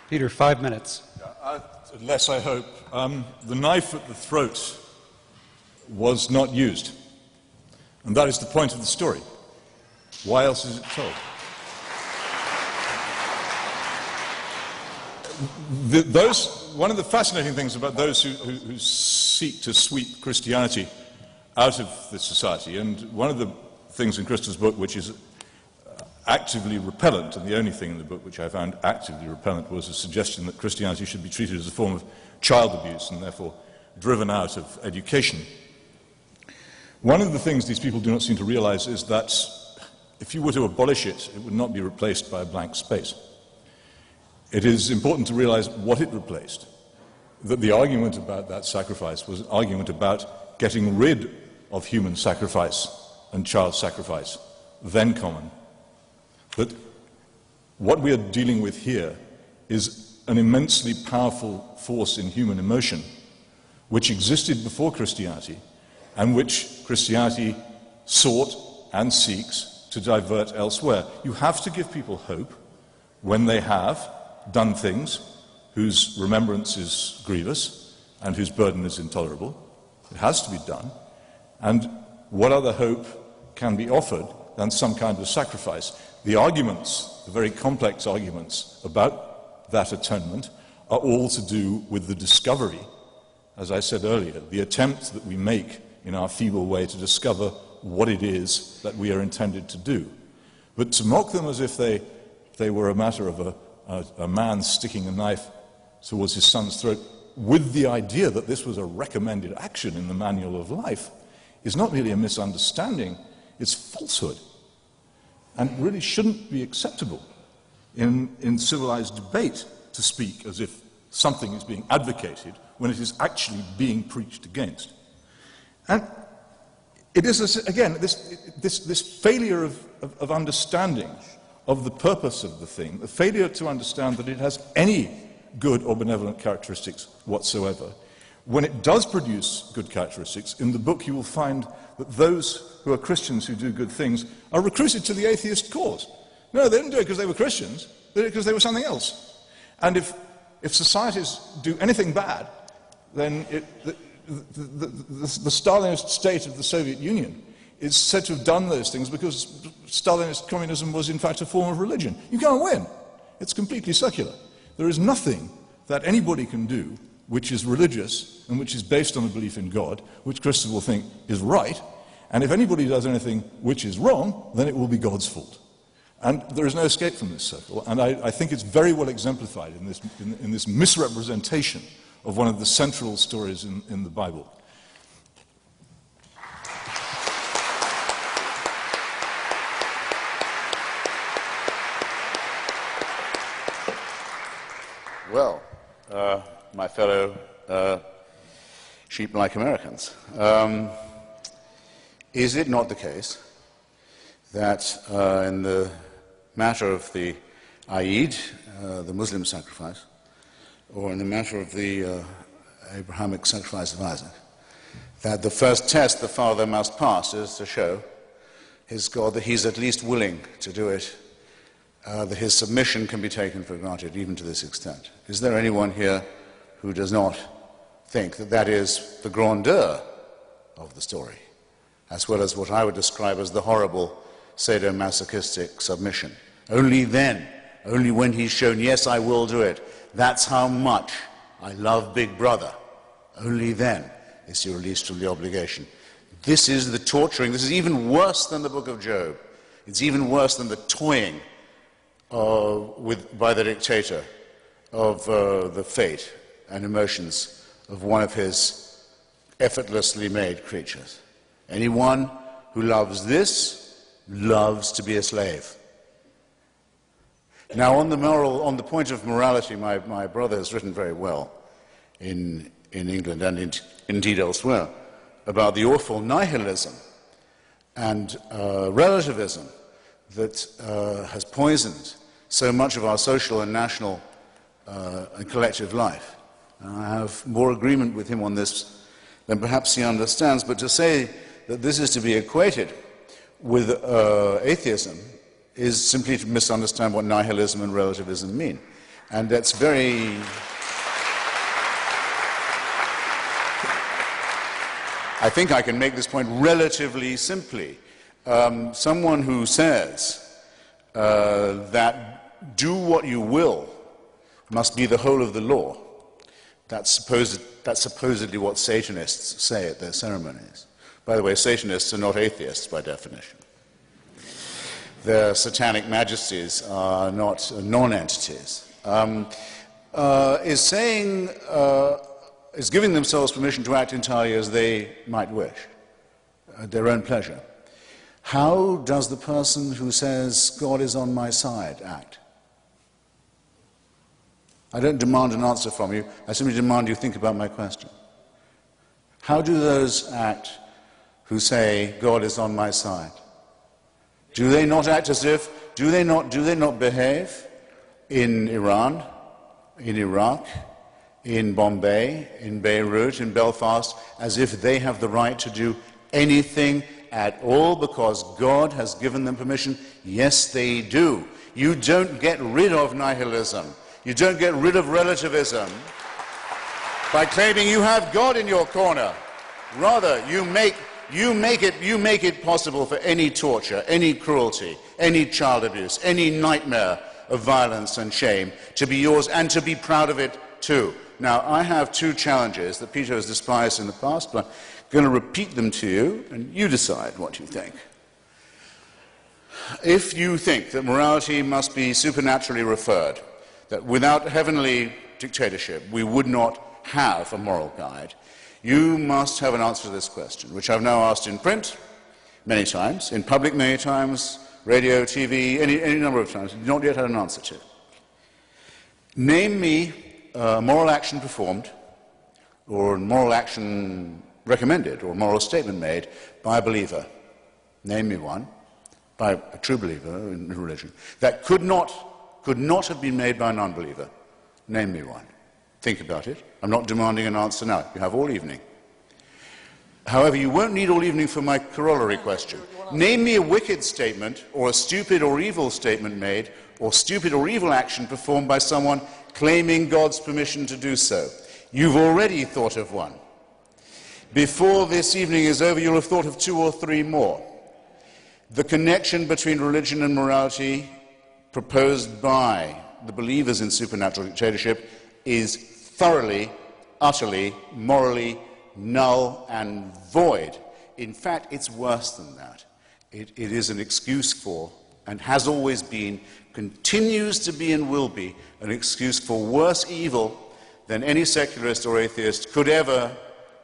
Peter, 5 minutes. Unless I hope. The knife at the throat was not used. And that is the point of the story. Why else is it told? One of the fascinating things about those who seek to sweep Christianity out of the society, and one of the things in Krista's book which is actively repellent, and the only thing in the book which I found actively repellent was a suggestion that Christianity should be treated as a form of child abuse and therefore driven out of education. One of the things these people do not seem to realize is that if you were to abolish it, it would not be replaced by a blank space. It is important to realize what it replaced, that the argument about that sacrifice was an argument about getting rid of human sacrifice and child sacrifice, then common. That what we are dealing with here is an immensely powerful force in human emotion which existed before Christianity and which Christianity sought and seeks to divert elsewhere. You have to give people hope when they have done things whose remembrance is grievous and whose burden is intolerable. It has to be done. And what other hope can be offered than some kind of sacrifice? The arguments, the very complex arguments about that atonement, are all to do with the discovery, as I said earlier, the attempt that we make in our feeble way to discover what it is that we are intended to do. But to mock them as if they were a matter of a man sticking a knife towards his son's throat with the idea that this was a recommended action in the manual of life is not merely a misunderstanding, it's falsehood, and really shouldn't be acceptable in civilized debate to speak as if something is being advocated when it is actually being preached against. And it is, again, this failure of understanding of the purpose of the thing, the failure to understand that it has any good or benevolent characteristics whatsoever. When it does produce good characteristics, in the book you will find that those who are Christians who do good things are recruited to the atheist cause. No, they didn't do it because they were Christians, they did it because they were something else. And if societies do anything bad, then the Stalinist state of the Soviet Union is said to have done those things because Stalinist communism was in fact a form of religion. You can't win. It's completely secular. There is nothing that anybody can do which is religious and which is based on a belief in God, which Christians will think is right, and if anybody does anything which is wrong, then it will be God's fault. And there is no escape from this circle, and I think it's very well exemplified in this misrepresentation of one of the central stories in the Bible. Well, my fellow sheep-like Americans, is it not the case that in the matter of the Eid, the Muslim sacrifice, or in the matter of the Abrahamic sacrifice of Isaac, that the first test the father must pass is to show his God that he's at least willing to do it, that his submission can be taken for granted even to this extent? Is there anyone here who does not think that that is the grandeur of the story, as well as what I would describe as the horrible sadomasochistic submission? Only then, only when he's shown, yes, I will do it, that's how much I love Big Brother, only then is he released from the obligation. This is the torturing. This is even worse than the book of Job. It's even worse than the toying by the dictator of the fate and emotions of one of his effortlessly made creatures. Anyone who loves this loves to be a slave. Now, on the point of morality, my brother has written very well in England and indeed elsewhere about the awful nihilism and relativism that has poisoned so much of our social and national and collective life. I have more agreement with him on this than perhaps he understands, but to say that this is to be equated with atheism is simply to misunderstand what nihilism and relativism mean. And that's very... I think I can make this point relatively simply. Someone who says that do what you will must be the whole of the law, that's supposedly what Satanists say at their ceremonies. By the way, Satanists are not atheists by definition. Their satanic majesties are not non-entities. Is giving themselves permission to act entirely as they might wish, at their own pleasure. How does the person who says, God is on my side, act? I don't demand an answer from you, I simply demand you think about my question. How do those act who say, God is on my side? Do they not act as if, do they not behave in Iran, in Iraq, in Bombay, in Beirut, in Belfast, as if they have the right to do anything at all because God has given them permission? Yes, they do. You don't get rid of nihilism. You don't get rid of relativism by claiming you have God in your corner. Rather, you make it possible for any torture, any cruelty, any child abuse, any nightmare of violence and shame to be yours and to be proud of it too. Now, I have two challenges that Peter has despised in the past, but I'm going to repeat them to you, and you decide what you think. If you think that morality must be supernaturally referred, that without heavenly dictatorship, we would not have a moral guide. You must have an answer to this question, which I've now asked in print many times, in public many times, radio, TV, any number of times, not yet had an answer to. Name me a moral action performed, or a moral action recommended, or a moral statement made by a believer. Name me one, by a true believer in religion, that could not have been made by a non-believer. Name me one. Think about it. I'm not demanding an answer now. You have all evening. However, you won't need all evening for my corollary question. Name me a wicked statement, or a stupid or evil statement made, or stupid or evil action performed by someone claiming God's permission to do so. You've already thought of one. Before this evening is over, you'll have thought of 2 or 3 more. The connection between religion and morality proposed by the believers in supernatural dictatorship is thoroughly, utterly, morally null and void. In fact, it's worse than that. It is an excuse for, and has always been, continues to be and will be, an excuse for worse evil than any secularist or atheist could ever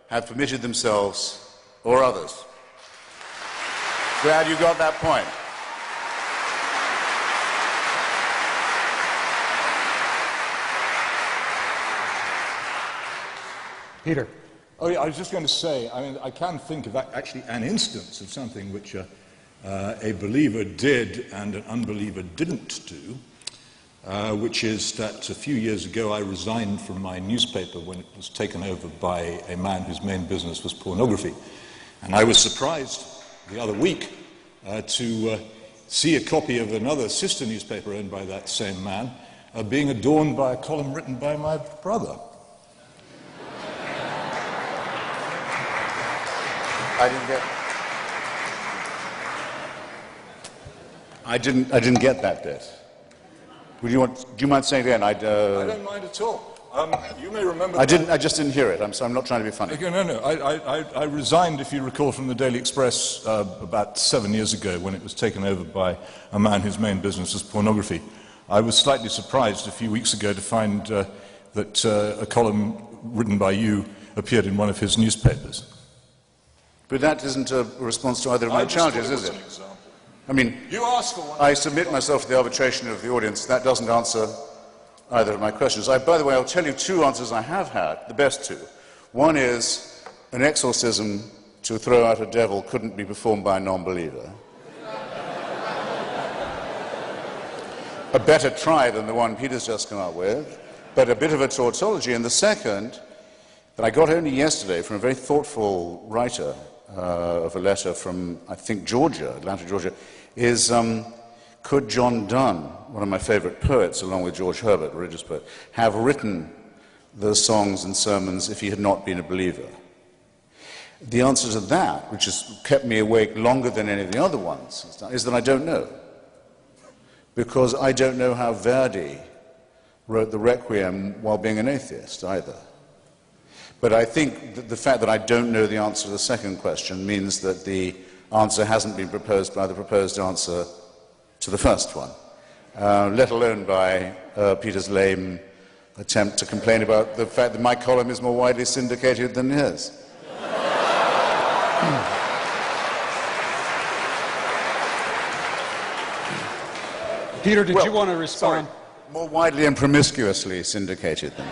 have permitted themselves or others. Glad you got that point. Peter. Oh, yeah, I was just going to say, I mean, I can think of actually an instance of something which a believer did and an unbeliever didn't do, which is that a few years ago I resigned from my newspaper when it was taken over by a man whose main business was pornography. And I was surprised the other week to see a copy of another sister newspaper owned by that same man being adorned by a column written by my brother. I didn't get that bit. Do you mind saying it again? I don't mind at all. You may remember. I just didn't hear it. I'm not trying to be funny. Okay, no. I resigned, if you recall, from the Daily Express about 7 years ago when it was taken over by a man whose main business was pornography. I was slightly surprised a few weeks ago to find that a column written by you appeared in one of his newspapers. But that isn't a response to either of my challenges, is it? I mean, you asked for one. I submit myself to the arbitration of the audience. That doesn't answer either of my questions. By the way, I'll tell you 2 answers I have had, the best 2. One is an exorcism to throw out a devil couldn't be performed by a non-believer. A better try than the one Peter's just come up with, but a bit of a tautology. And the second, that I got only yesterday from a very thoughtful writer of a letter from, I think, Georgia, Atlanta, Georgia, is could John Donne, one of my favorite poets, along with George Herbert, a religious poet, have written those songs and sermons if he had not been a believer? The answer to that, which has kept me awake longer than any of the other ones, is that I don't know. Because I don't know how Verdi wrote the Requiem while being an atheist either. But I think that the fact that I don't know the answer to the second question means that the answer hasn't been proposed by the proposed answer to the first one, let alone by Peter's lame attempt to complain about the fact that my column is more widely syndicated than his. Peter, did you want to respond? Sorry, more widely and promiscuously syndicated than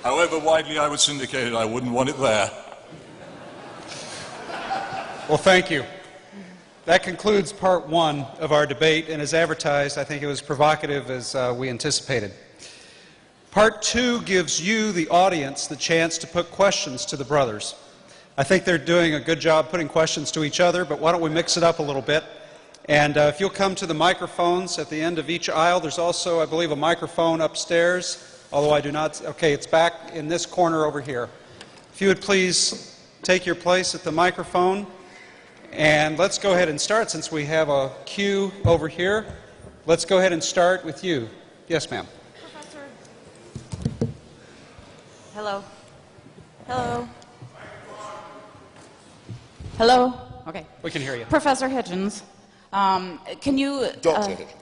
However widely I was syndicated, I wouldn't want it there. Well, thank you. That concludes part 1 of our debate, and as advertised, I think it was provocative as we anticipated. Part 2 gives you, the audience, the chance to put questions to the brothers. I think they're doing a good job putting questions to each other, but why don't we mix it up a little bit? And if you'll come to the microphones at the end of each aisle, there's also, I believe, a microphone upstairs. Although I do not, okay, it's back in this corner over here. If you would please take your place at the microphone, and let's go ahead and start since we have a queue over here. Let's go ahead and start with you. Yes, ma'am. Professor. Hello. Hello. Hello. Okay. We can hear you. Professor Hitchens, can you... Dr. Hitchens.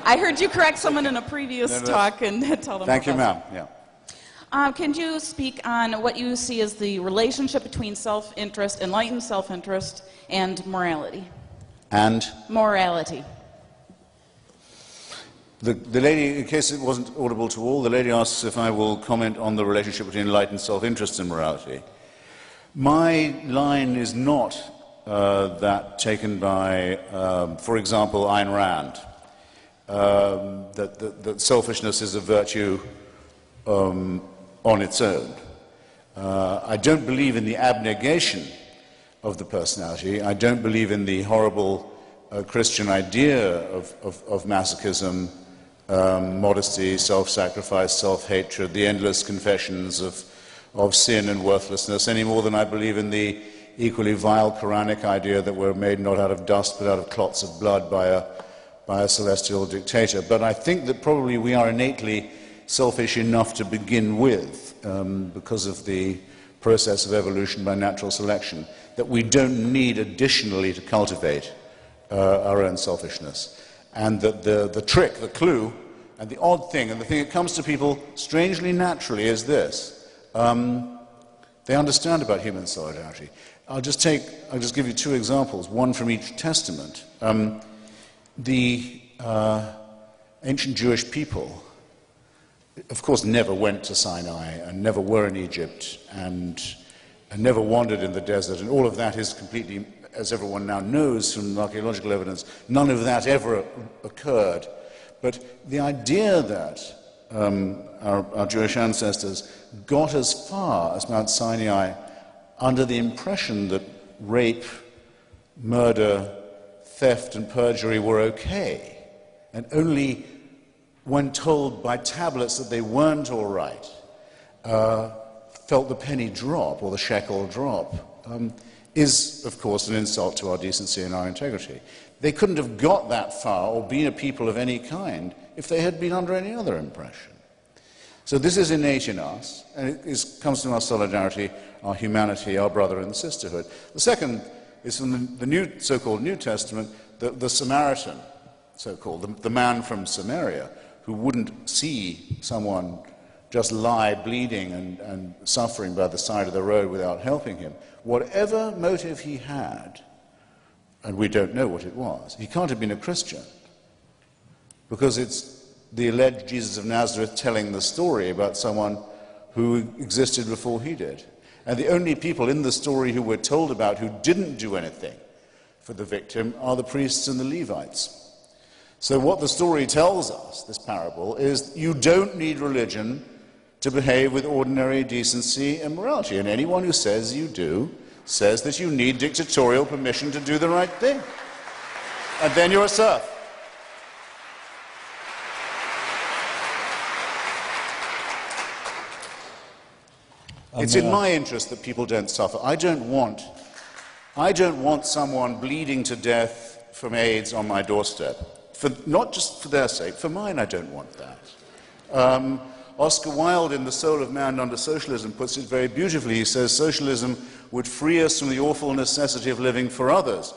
I heard you correct someone in a previous talk and tell them. Thank you, ma'am. Yeah. Can you speak on what you see as the relationship between self-interest, enlightened self-interest, and morality? And? Morality. The lady, in case it wasn't audible to all, the lady asks if I will comment on the relationship between enlightened self-interest and morality. My line is not that taken by, for example, Ayn Rand, that selfishness is a virtue on its own. I don't believe in the abnegation of the personality. I don't believe in the horrible Christian idea of masochism, modesty, self-sacrifice, self-hatred, the endless confessions of sin and worthlessness, any more than I believe in the equally vile Quranic idea that we're made not out of dust but out of clots of blood by a celestial dictator. But I think that probably we are innately selfish enough to begin with, because of the process of evolution by natural selection, that we don't need additionally to cultivate our own selfishness. And that the trick, the clue, and the odd thing, and the thing that comes to people strangely naturally is this. They understand about human solidarity. I'll just give you two examples, one from each testament. The ancient Jewish people, of course, never went to Sinai and never were in Egypt and never wandered in the desert, and all of that is completely, as everyone now knows from archaeological evidence, none of that ever occurred. But the idea that our Jewish ancestors got as far as Mount Sinai under the impression that rape, murder, theft, and perjury were okay, and only when told by tablets that they weren't all right, felt the penny drop or the shekel drop, is, of course, an insult to our decency and our integrity. They couldn't have got that far or been a people of any kind if they had been under any other impression. So this is innate in us, and it comes from our solidarity, our humanity, our brother and sisterhood. The second is from the so-called New Testament, the Samaritan, so-called, the man from Samaria, who wouldn't see someone just lie bleeding and suffering by the side of the road without helping him. Whatever motive he had, and we don't know what it was, he can't have been a Christian, because it's the alleged Jesus of Nazareth telling the story about someone who existed before he did. And the only people in the story who we're told about who didn't do anything for the victim are the priests and the Levites. So what the story tells us, this parable, is you don't need religion to behave with ordinary decency and morality. And anyone who says you do says that you need dictatorial permission to do the right thing. And then you're a serf. It's in my interest that people don't suffer. I don't want someone bleeding to death from AIDS on my doorstep. Not just for their sake, for mine I don't want that. Oscar Wilde in The Soul of Man Under Socialism puts it very beautifully. He says socialism would free us from the awful necessity of living for others.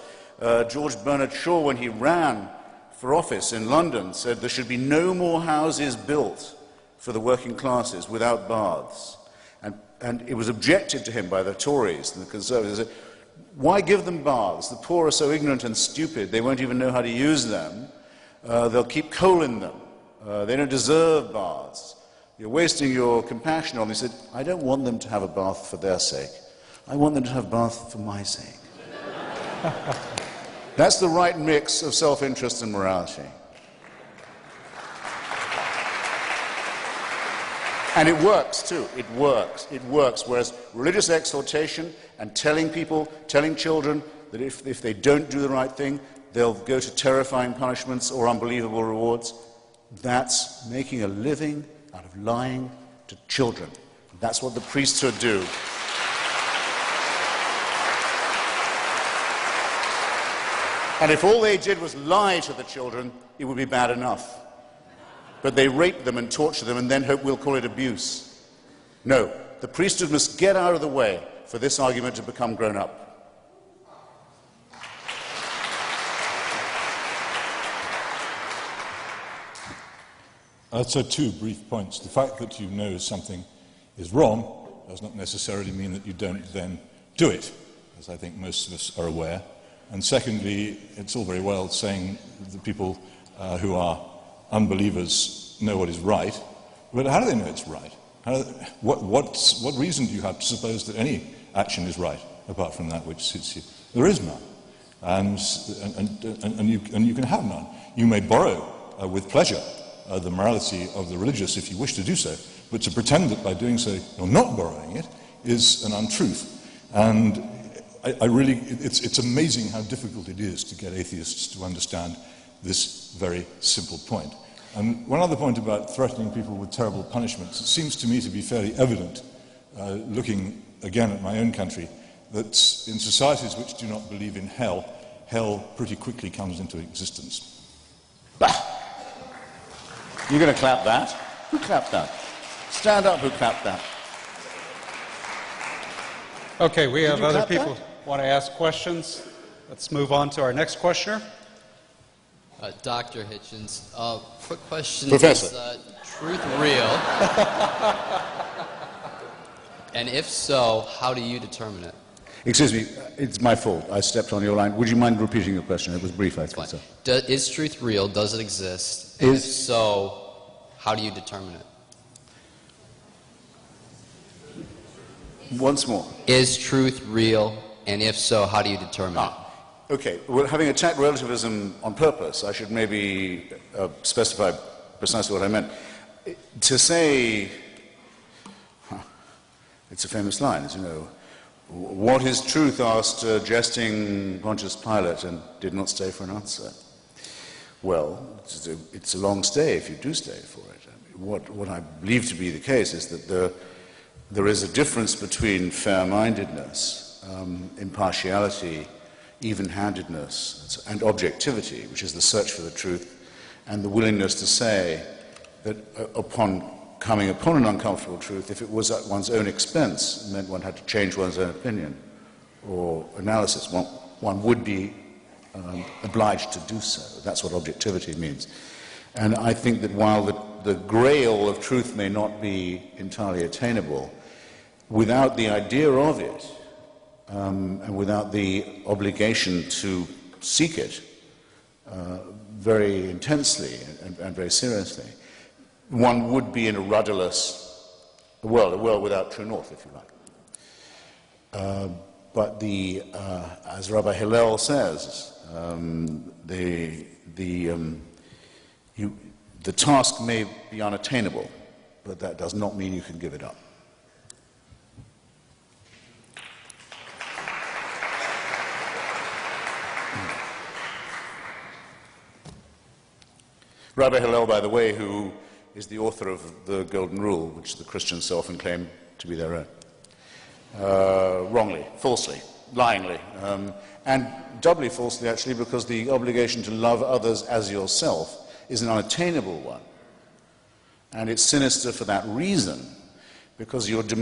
George Bernard Shaw, when he ran for office in London, said there should be no more houses built for the working classes without baths. And it was objected to him by the Tories and the Conservatives. They said, why give them baths? The poor are so ignorant and stupid, they won't even know how to use them. They'll keep coal in them. They don't deserve baths. You're wasting your compassion on them. He said, I don't want them to have a bath for their sake. I want them to have a bath for my sake. That's the right mix of self-interest and morality. And it works, too. It works. It works. Whereas religious exhortation and telling people, telling children that if they don't do the right thing, they'll go to terrifying punishments or unbelievable rewards, that's making a living out of lying to children. That's what the priesthood do. And if all they did was lie to the children, it would be bad enough. But they rape them and torture them and then hope we'll call it abuse. No, the priesthood must get out of the way for this argument to become grown up. So 2 brief points. The fact that you know something is wrong does not necessarily mean that you don't then do it, as I think most of us are aware. And secondly, it's all very well saying that people who are unbelievers know what is right, but how do they know it's right? What reason do you have to suppose that any action is right, apart from that which suits you? There is none. And you can have none. You may borrow with pleasure the morality of the religious if you wish to do so, but to pretend that by doing so you're not borrowing it is an untruth. And it's amazing how difficult it is to get atheists to understand this very simple point. And one other point about threatening people with terrible punishments, it seems to me to be fairly evident, looking again at my own country, that in societies which do not believe in hell, hell pretty quickly comes into existence. Bah! You're going to clap that? Who clapped that? Stand up, who clapped that? Okay, we have other clap people that? who want to ask questions. Let's move on to our next questioner. Dr. Hitchens, quick question. Professor. Is truth real? And if so, how do you determine it? Excuse me, it's my fault. I stepped on your line. Would you mind repeating your question? It was brief, I think. So. Is truth real? Does it exist? And if so, how do you determine it? Once more. Is truth real? And if so, how do you determine it? Okay, well, having attacked relativism on purpose, I should maybe specify precisely what I meant. To say, it's a famous line, as you know, what is truth, asked jesting Pontius Pilate, and did not stay for an answer. Well, it's a long stay if you do stay for it. I mean, what I believe to be the case is that there is a difference between fair-mindedness, impartiality, even-handedness, and objectivity, which is the search for the truth, and the willingness to say that upon coming upon an uncomfortable truth, if it was at one's own expense, it meant one had to change one's own opinion or analysis, one would be obliged to do so. That's what objectivity means. And I think that while the grail of truth may not be entirely attainable, without the idea of it, and without the obligation to seek it very intensely and very seriously, one would be in a rudderless world, a world without true north, if you like. But as Rabbi Hillel says, the task may be unattainable, but that does not mean you can give it up. Rabbi Hillel, by the way, who is the author of the Golden Rule, which the Christians so often claim to be their own. Wrongly, falsely, lyingly, and doubly falsely, actually, because the obligation to love others as yourself is an unattainable one. And it's sinister for that reason, because it's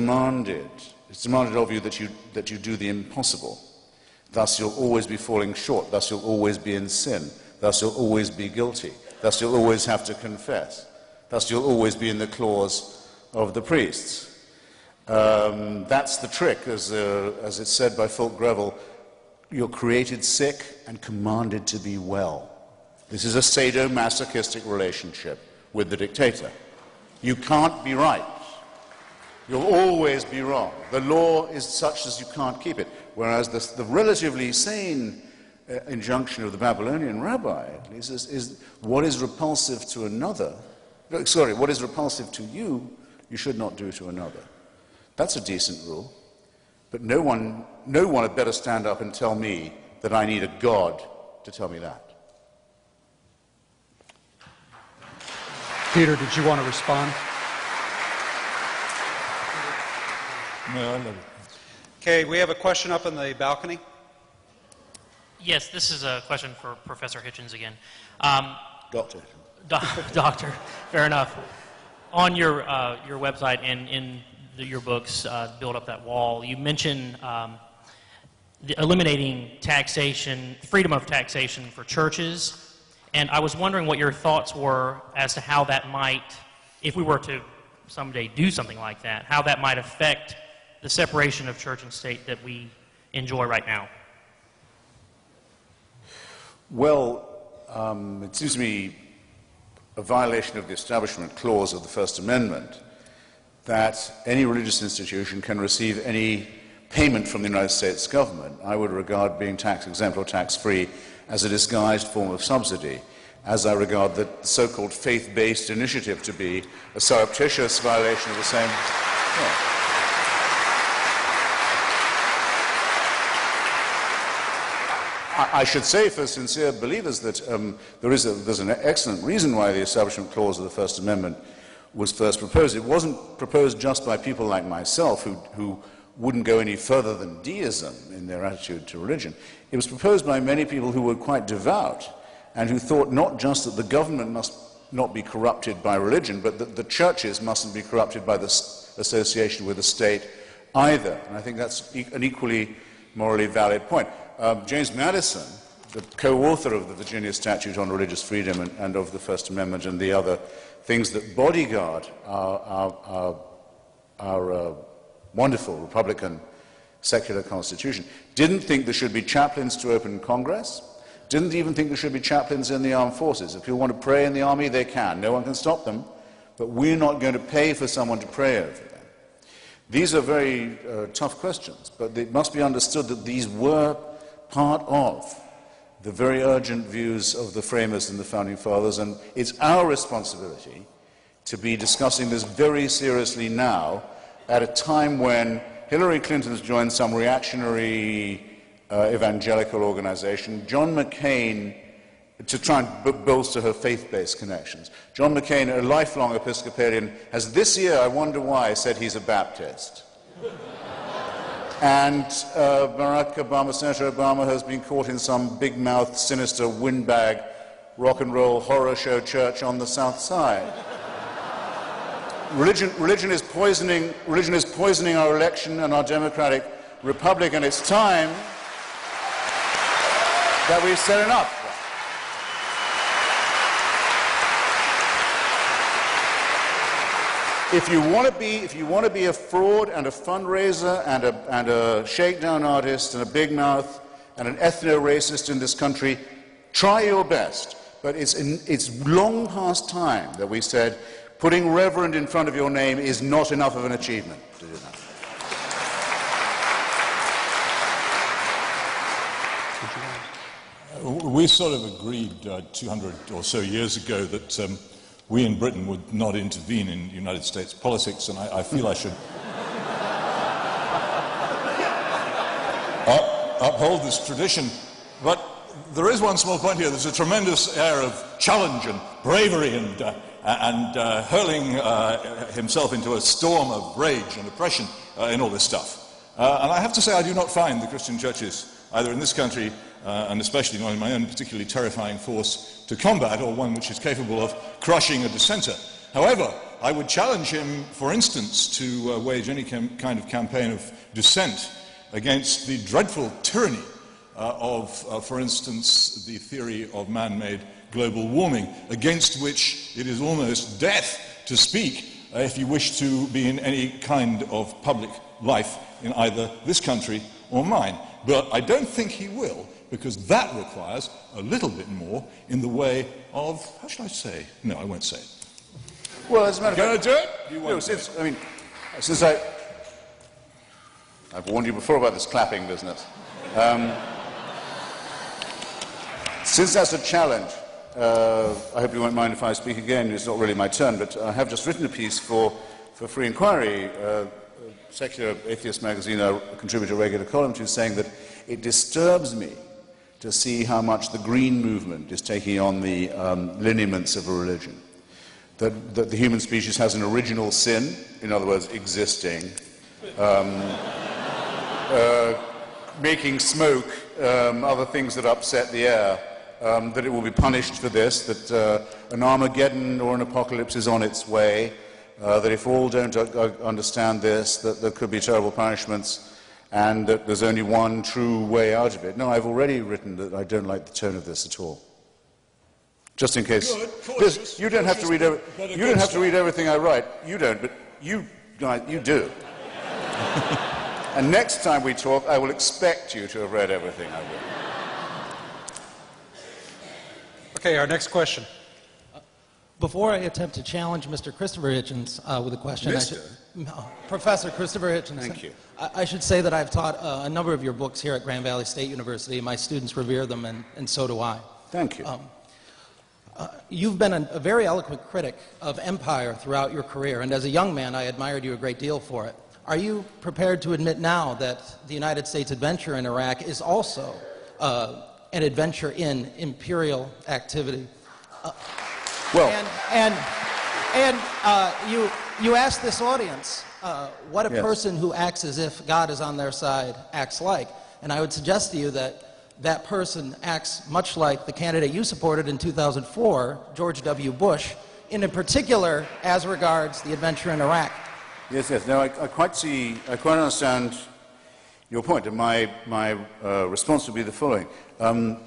demanded of you that you do the impossible. Thus you'll always be falling short, thus you'll always be in sin, thus you'll always be guilty, thus you'll always have to confess, thus you'll always be in the claws of the priests. That's the trick, as it's said by Fulk Greville, you're created sick and commanded to be well. This is a sadomasochistic relationship with the dictator. You can't be right. You'll always be wrong. The law is such as you can't keep it. Whereas the relatively sane injunction of the Babylonian rabbi, at least, is what is repulsive to another. Sorry, what is repulsive to you, you should not do to another. That's a decent rule. But no one had better stand up and tell me that I need a God to tell me that. Peter, did you want to respond? No, I love it. Okay, we have a question up in the balcony. Yes, this is a question for Professor Hitchens again. Doctor. Doctor, fair enough. On your website and in your books, Build Up That Wall, you mention eliminating taxation, freedom of taxation for churches And I was wondering what your thoughts were as to how that might, if we were to someday do something like that, how that might affect the separation of church and state that we enjoy right now. Well, it seems to me a violation of the Establishment Clause of the First Amendment that any religious institution can receive any payment from the United States government. I would regard being tax-exempt or tax-free as a disguised form of subsidy, as I regard the so-called faith-based initiative to be a surreptitious violation of the same. Yeah. I should say for sincere believers that there's an excellent reason why the Establishment Clause of the First Amendment was first proposed. It wasn't proposed just by people like myself who wouldn't go any further than deism in their attitude to religion. It was proposed by many people who were quite devout and who thought not just that the government must not be corrupted by religion, but that the churches mustn't be corrupted by the association with the state either. And I think that's an equally morally valid point. James Madison, the co-author of the Virginia Statute on Religious Freedom and of the First Amendment and the other things that bodyguard our wonderful Republican secular constitution, didn't think there should be chaplains to open Congress, didn't even think there should be chaplains in the armed forces. If people want to pray in the army, they can. No one can stop them, but we're not going to pay for someone to pray over them. These are very tough questions, but it must be understood that these were part of the very urgent views of the framers and the founding fathers, and it's our responsibility to be discussing this very seriously now at a time when Hillary Clinton has joined some reactionary evangelical organization, John McCain, to try and bolster her faith-based connections. John McCain, a lifelong Episcopalian, has this year, I wonder why, said he's a Baptist. And Barack Obama, Senator Obama, has been caught in some big-mouthed, sinister, windbag, rock and roll horror show church on the South Side. Religion is poisoning our election and our democratic republic, and it's time that we set enough. If you want to be a fraud and a fundraiser and a shakedown artist and a big mouth and an ethno-racist in this country, try your best. But it's long past time that we said putting Reverend in front of your name is not enough of an achievement to do that. We sort of agreed 200 or so years ago that we in Britain would not intervene in United States politics, and I feel I should uphold this tradition. But there is one small point here. There's a tremendous air of challenge and bravery and hurling himself into a storm of rage and oppression in all this stuff. And I have to say I do not find the Christian churches, either in this country and especially not in my own particularly terrifying force to combat, or one which is capable of crushing a dissenter. However, I would challenge him, for instance, to wage any kind of campaign of dissent against the dreadful tyranny of, for instance, the theory of man-made global warming, against which it is almost death to speak if you wish to be in any kind of public life in either this country or mine. But I don't think he will, because that requires a little bit more in the way of, how should I say? No, I won't say it. Well, as a matter of fact, do it? You won't. No, since I've warned you before about this clapping business. Since that's a challenge, I hope you won't mind if I speak again. It's not really my turn, but I have just written a piece for Free Inquiry, secular atheist magazine, a contributor to a regular column, to, saying that it disturbs me to see how much the green movement is taking on the lineaments of a religion. That the human species has an original sin, in other words, existing, making smoke, other things that upset the air, that it will be punished for this, that an Armageddon or an apocalypse is on its way, that if all don't understand this, that there could be terrible punishments, and that there's only one true way out of it. No, I've already written that I don't like the tone of this at all. Just in case. Good, cautious, You don't have to read. You don't have to read everything I write. You don't, but you guys, you do. And next time we talk, I will expect you to have read everything I wrote. Okay, our next question. Before I attempt to challenge Mr. Christopher Hitchens with a question, Professor Christopher Hitchens. Thank you. I should say that I've taught a number of your books here at Grand Valley State University. My students revere them, and so do I. Thank you. You've been a very eloquent critic of empire throughout your career, and as a young man, I admired you a great deal for it. Are you prepared to admit now that the United States adventure in Iraq is also an adventure in imperial activity? Well, you asked this audience what a Yes. person who acts as if God is on their side acts like, and I would suggest to you that that person acts much like the candidate you supported in 2004, George W. Bush, in particular as regards the adventure in Iraq. yes, yes. No, I quite understand your point, and my response would be the following. And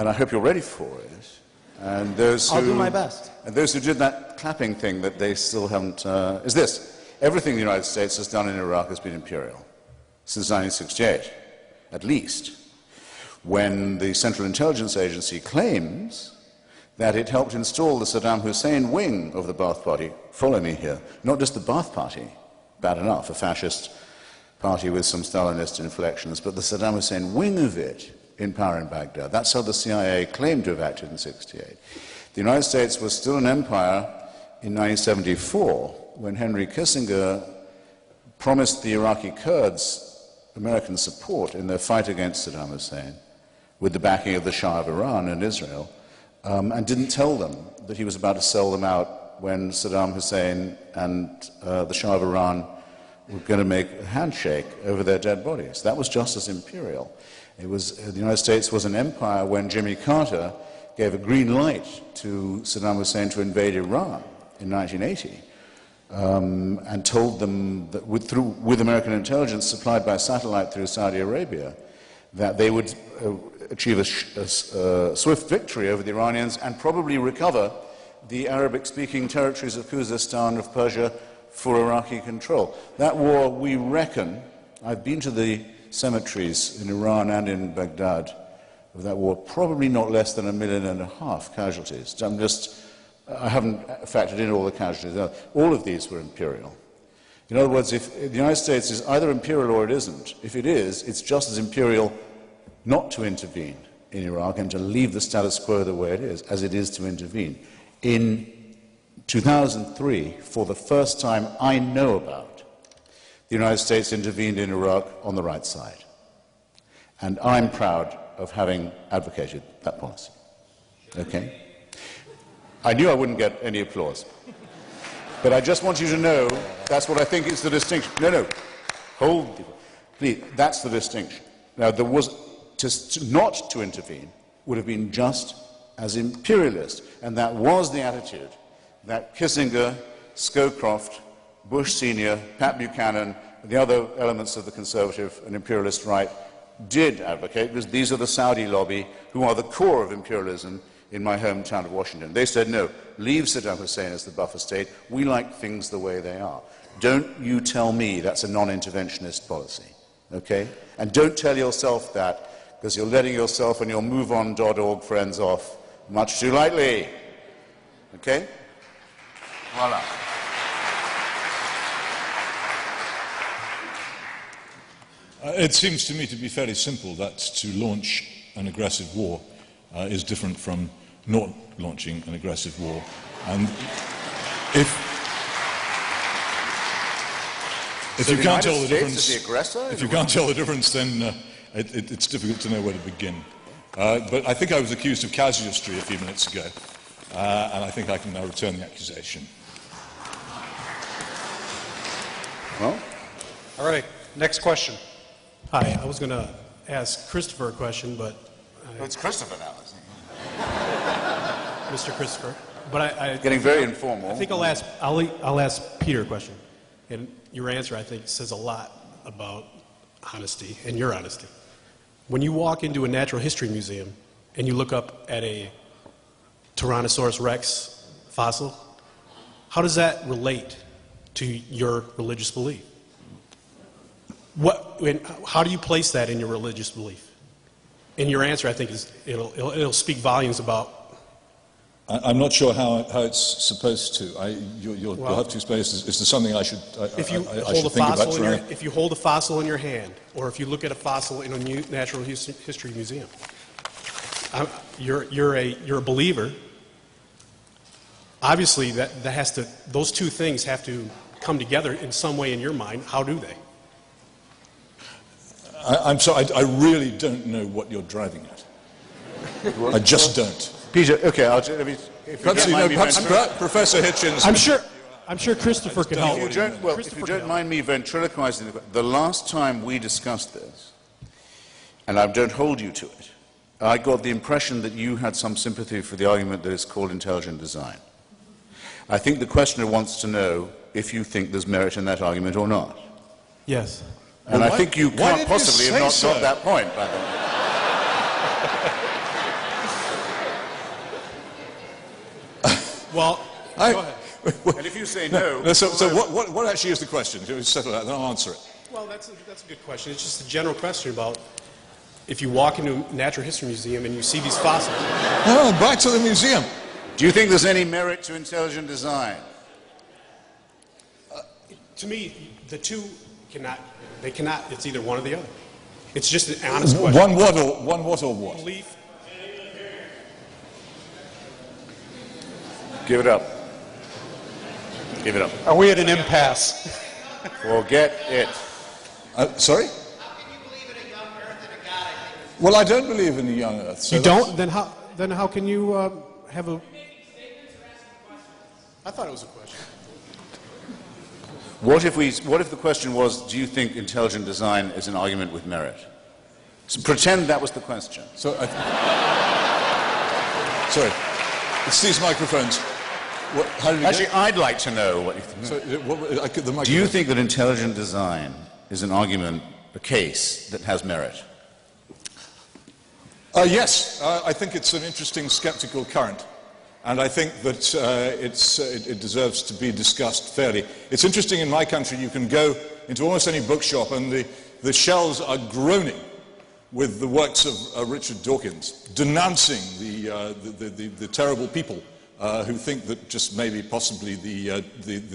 I hope you're ready for it. And those who, I'll do my best. And those who did that clapping thing that they still haven't, is this. Everything the United States has done in Iraq has been imperial, since 1968, at least, when the Central Intelligence Agency claims that it helped install the Saddam Hussein wing of the Ba'ath Party. Follow me here. Not just the Ba'ath Party, bad enough, a fascist party with some Stalinist inflections, but the Saddam Hussein wing of it in power in Baghdad. That's how the CIA claimed to have acted in 1968. The United States was still an empire in 1974 when Henry Kissinger promised the Iraqi Kurds American support in their fight against Saddam Hussein with the backing of the Shah of Iran and Israel, and didn't tell them that he was about to sell them out when Saddam Hussein and the Shah of Iran were going to make a handshake over their dead bodies. That was just as imperial. It was, the United States was an empire when Jimmy Carter gave a green light to Saddam Hussein to invade Iran in 1980, and told them that with American intelligence supplied by satellite through Saudi Arabia, that they would achieve a swift victory over the Iranians and probably recover the Arabic-speaking territories of Khuzestan, of Persia, for Iraqi control. That war, we reckon, I've been to the cemeteries in Iran and in Baghdad of that war, probably not less than 1.5 million casualties. I haven't factored in all the casualties. All of these were imperial. In other words, if the United States is either imperial or it isn't, if it is, it's just as imperial not to intervene in Iraq and to leave the status quo the way it is, as it is to intervene. In 2003, for the first time I know about, the United States intervened in Iraq on the right side. And I'm proud of having advocated that policy. Okay? I knew I wouldn't get any applause. But I just want you to know that's what I think is the distinction. No, hold, please, that's the distinction. Now, there was, not to intervene would have been just as imperialist, and that was the attitude that Kissinger, Scowcroft, Bush Sr., Pat Buchanan, and the other elements of the conservative and imperialist right did advocate, because these are the Saudi lobby who are the core of imperialism in my hometown of Washington. They said, no, leave Saddam Hussein as the buffer state. We like things the way they are. Don't you tell me that's a non-interventionist policy, okay? And don't tell yourself that, because you're letting yourself and your MoveOn.org friends off much too lightly, okay? Voila. It seems to me to be fairly simple that to launch an aggressive war is different from not launching an aggressive war. And if you can't tell the difference, then it's difficult to know where to begin. But I think I was accused of casuistry a few minutes ago, and I think I can now return the accusation. Well, all right, next question. Hi, I was going to ask Christopher a question, but... it's Christopher now, isn't it? Mr. Christopher. But getting very informal. I think I'll ask Peter a question. And your answer, I think, says a lot about honesty and your honesty. When you walk into a natural history museum and you look up at a Tyrannosaurus rex fossil, how does that relate to your religious belief? How do you place that in your religious belief? And your answer, I think, is it'll speak volumes about. I'm not sure how it's supposed to. You'll have to explain. Is there something I should think about? If you hold a fossil in your hand, or if you look at a fossil in a natural history museum, you're a believer. Obviously, those two things have to come together in some way in your mind. How do they? I'm sorry, I really don't know what you're driving at. I just don't. Peter, okay, perhaps Professor Hitchens. I'm sure Christopher can help. If you don't mind me ventriloquizing, the last time we discussed this, and I don't hold you to it, I got the impression that you had some sympathy for the argument that is called intelligent design. I think the questioner wants to know if you think there's merit in that argument or not. Yes. And I think you can't possibly have not got that point, by the way. Well, go ahead. And if you say no... So what actually is the question? Settle that, then I'll answer it. Well, that's a good question. It's just a general question about if you walk into a natural history museum and you see these fossils. Oh, back to the museum. Do you think there's any merit to intelligent design? To me, the two cannot, it's either one or the other. It's just an honest question. One what or what? Belief. Give it up. Give it up. Are we at an impasse? Forget it. Sorry? Well, I don't believe in the young Earth. So You don't? Then how can you have a... I thought it was a question. What if the question was, do you think intelligent design is an argument with merit? So pretend that was the question. So, sorry, it's these microphones. Actually, I'd like to know what you think. Do you think that intelligent design is an argument, a case that has merit? Yes, I think it's an interesting skeptical current. And I think that it deserves to be discussed fairly. It's interesting in my country, you can go into almost any bookshop and the shelves are groaning with the works of Richard Dawkins, denouncing the terrible people who think that just maybe possibly the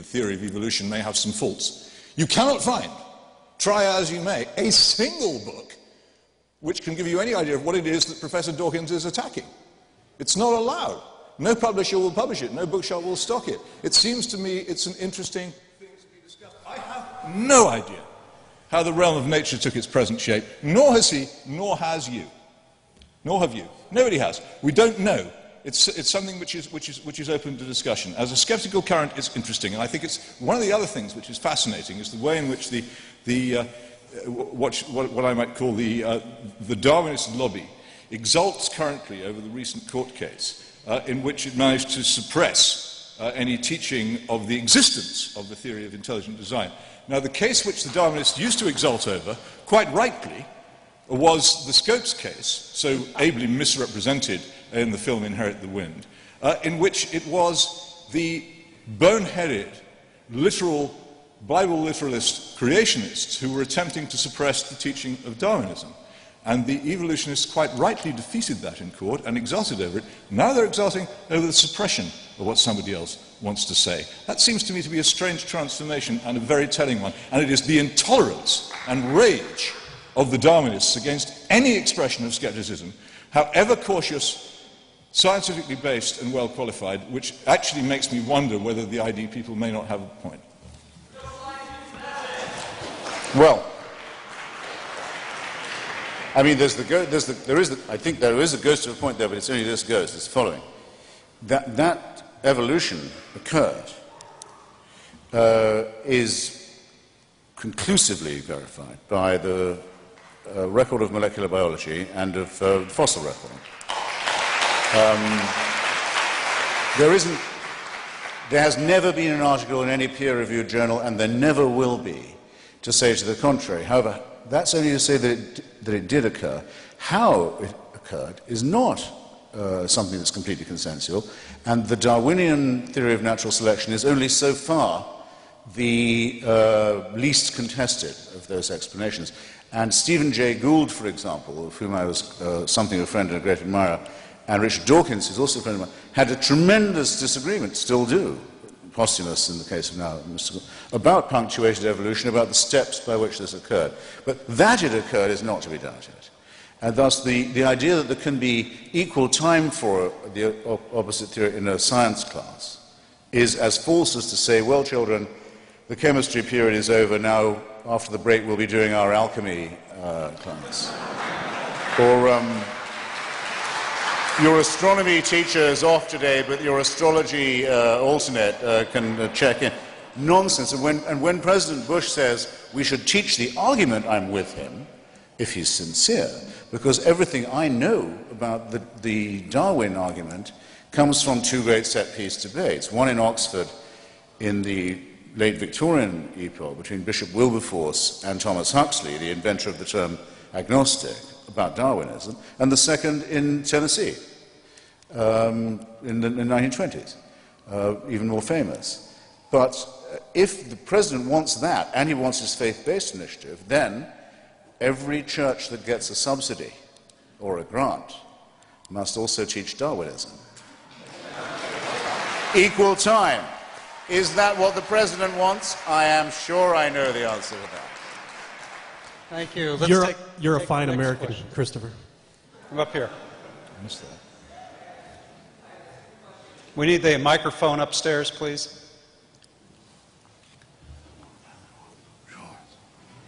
theory of evolution may have some faults. You cannot find, try as you may, a single book which can give you any idea of what it is that Professor Dawkins is attacking. It's not allowed. No publisher will publish it. No bookshop will stock it. It seems to me it's an interesting thing to be discussed. I have no idea how the realm of nature took its present shape, nor has he, nor has you. Nor have you. Nobody has. We don't know. It's something which is open to discussion. As a skeptical current, it's interesting, and I think it's one of the other things which is fascinating is the way in which what I might call the Darwinist lobby exults currently over the recent court case in which it managed to suppress any teaching of the existence of the theory of intelligent design. Now, the case which the Darwinists used to exult over, quite rightly, was the Scopes case, so ably misrepresented in the film Inherit the Wind, in which it was the boneheaded, literal, Bible literalist creationists who were attempting to suppress the teaching of Darwinism. And the evolutionists quite rightly defeated that in court and exulted over it. Now they're exulting over the suppression of what somebody else wants to say. That seems to me to be a strange transformation and a very telling one. And it is the intolerance and rage of the Darwinists against any expression of skepticism, however cautious, scientifically based and well qualified, which actually makes me wonder whether the ID people may not have a point. Well, I mean, I think there is a ghost of a point there, but it's only this ghost. It's the following. That evolution occurred is conclusively verified by the record of molecular biology and of fossil record. There has never been an article in any peer-reviewed journal, and there never will be, to say to the contrary. However, that's only to say that it did occur. How it occurred is not something that's completely consensual, and the Darwinian theory of natural selection is only so far the least contested of those explanations. And Stephen Jay Gould, for example, of whom I was something of a friend and a great admirer, and Richard Dawkins, who's also a friend of mine, had a tremendous disagreement, still do, posthumous in the case of now, about punctuated evolution, about the steps by which this occurred. But that it occurred is not to be doubted. And thus the idea that there can be equal time for the opposite theory in a science class is as false as to say, well, children, the chemistry period is over, now after the break we'll be doing our alchemy class. Or your astronomy teacher is off today, but your astrology alternate can check in. Nonsense. And when President Bush says we should teach the argument, I'm with him, if he's sincere, because everything I know about the Darwin argument comes from two great set-piece debates, one in Oxford in the late Victorian epoch between Bishop Wilberforce and Thomas Huxley, the inventor of the term agnostic, about Darwinism, and the second in Tennessee in the 1920s, even more famous. But if the president wants that, and he wants his faith-based initiative, then every church that gets a subsidy or a grant must also teach Darwinism. Equal time. Is that what the president wants? I am sure I know the answer to that. Thank you. You're a fine American, question. Christopher. Come up here. We need the microphone upstairs, please.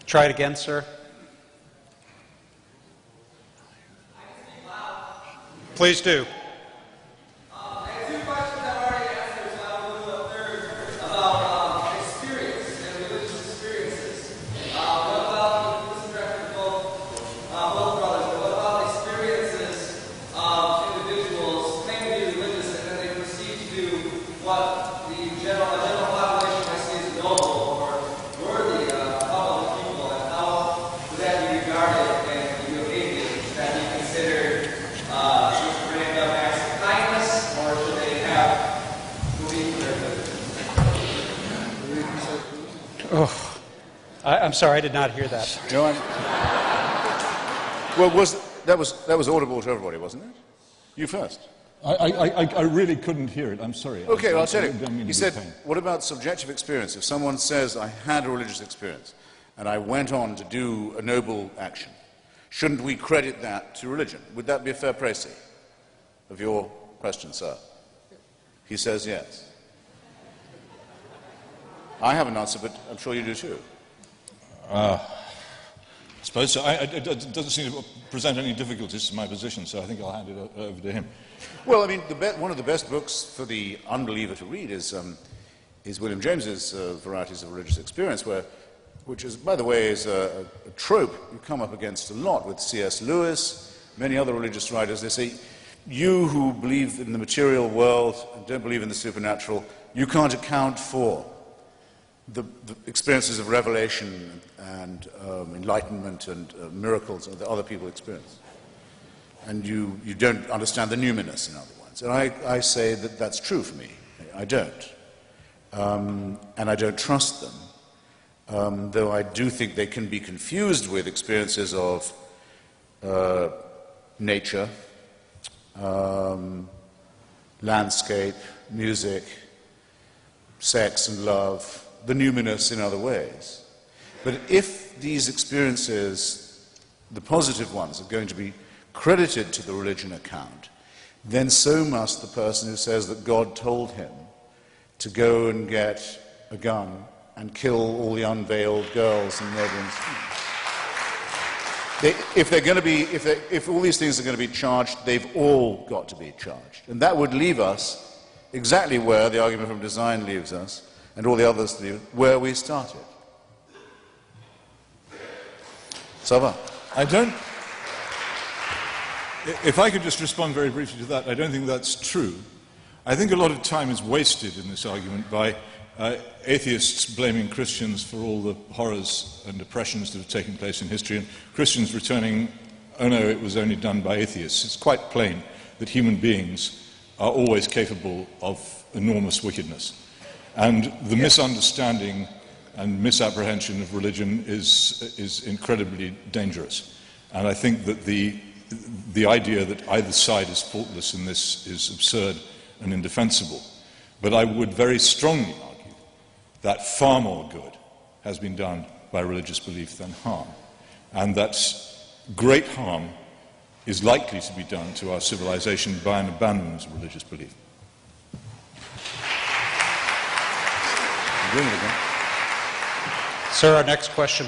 Try it again, sir. Please do. Oh, I'm sorry, I did not hear that. No, well, that was audible to everybody, wasn't it? You first. I really couldn't hear it. I'm sorry. Okay, well, I'll tell you. He said, what about subjective experience? If someone says, I had a religious experience and I went on to do a noble action, shouldn't we credit that to religion? Would that be a fair précis of your question, sir? He says yes. I have an answer, but I'm sure you do too. I suppose so. It doesn't seem to present any difficulties to my position, so I think I'll hand it over to him. Well, I mean, one of the best books for the unbeliever to read is William James's Varieties of Religious Experience, which is, by the way, is a trope you come up against a lot with C.S. Lewis, many other religious writers. They say, you who believe in the material world and don't believe in the supernatural, you can't account for the experiences of revelation and enlightenment and miracles that other people experience. And you don't understand the numinous, in other words. And I say that that's true for me. I don't. And I don't trust them, though I do think they can be confused with experiences of nature, landscape, music, sex and love, the numinous in other ways. But if these experiences, the positive ones, are going to be credited to the religion account, then so must the person who says that God told him to go and get a gun and kill all the unveiled girls in neighboring streets. If all these things are going to be charged, they've all got to be charged. And that would leave us exactly where the argument from design leaves us, and all the others leave, where we started. Ça va? If I could just respond very briefly to that, I don't think that's true. I think a lot of time is wasted in this argument by atheists blaming Christians for all the horrors and oppressions that have taken place in history, and Christians returning, oh no, it was only done by atheists. It's quite plain that human beings are always capable of enormous wickedness. And the misunderstanding and misapprehension of religion is incredibly dangerous. And I think that the idea that either side is faultless in this is absurd and indefensible. But I would very strongly argue that far more good has been done by religious belief than harm, and that great harm is likely to be done to our civilization by an abandonment of religious belief. Sir, our next question.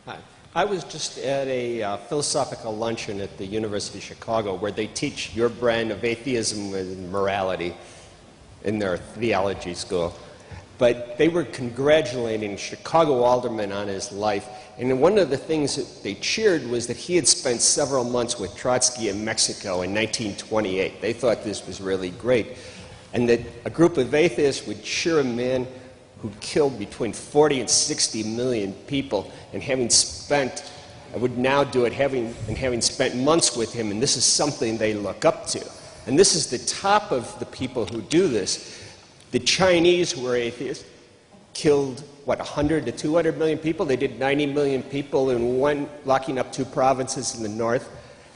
Hi. I was just at a philosophical luncheon at the University of Chicago where they teach your brand of atheism and morality in their theology school. But they were congratulating Chicago alderman on his life. And one of the things that they cheered was that he had spent several months with Trotsky in Mexico in 1928. They thought this was really great. And that a group of atheists would cheer a man who killed between 40 and 60 million people, and having spent, I would now do it, having spent months with him, and this is something they look up to. And this is the top of the people who do this. The Chinese, who were atheists, killed, 100 to 200 million people? They did 90 million people in one, locking up 2 provinces in the north,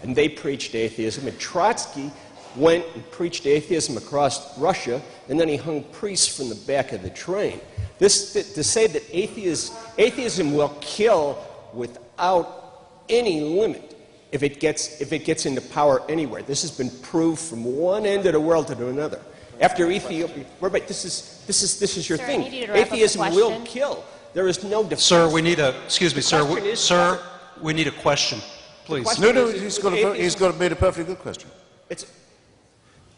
and they preached atheism. And Trotsky went and preached atheism across Russia, and then he hung priests from the back of the train. To say that atheism will kill without any limit if it gets into power anywhere. This has been proved from one end of the world to another. After Ethiopia, this is your thing. Atheism will kill. There is no defense. Sir, we need a, excuse me, sir, we need a question, please. No, he's got made a perfectly good question.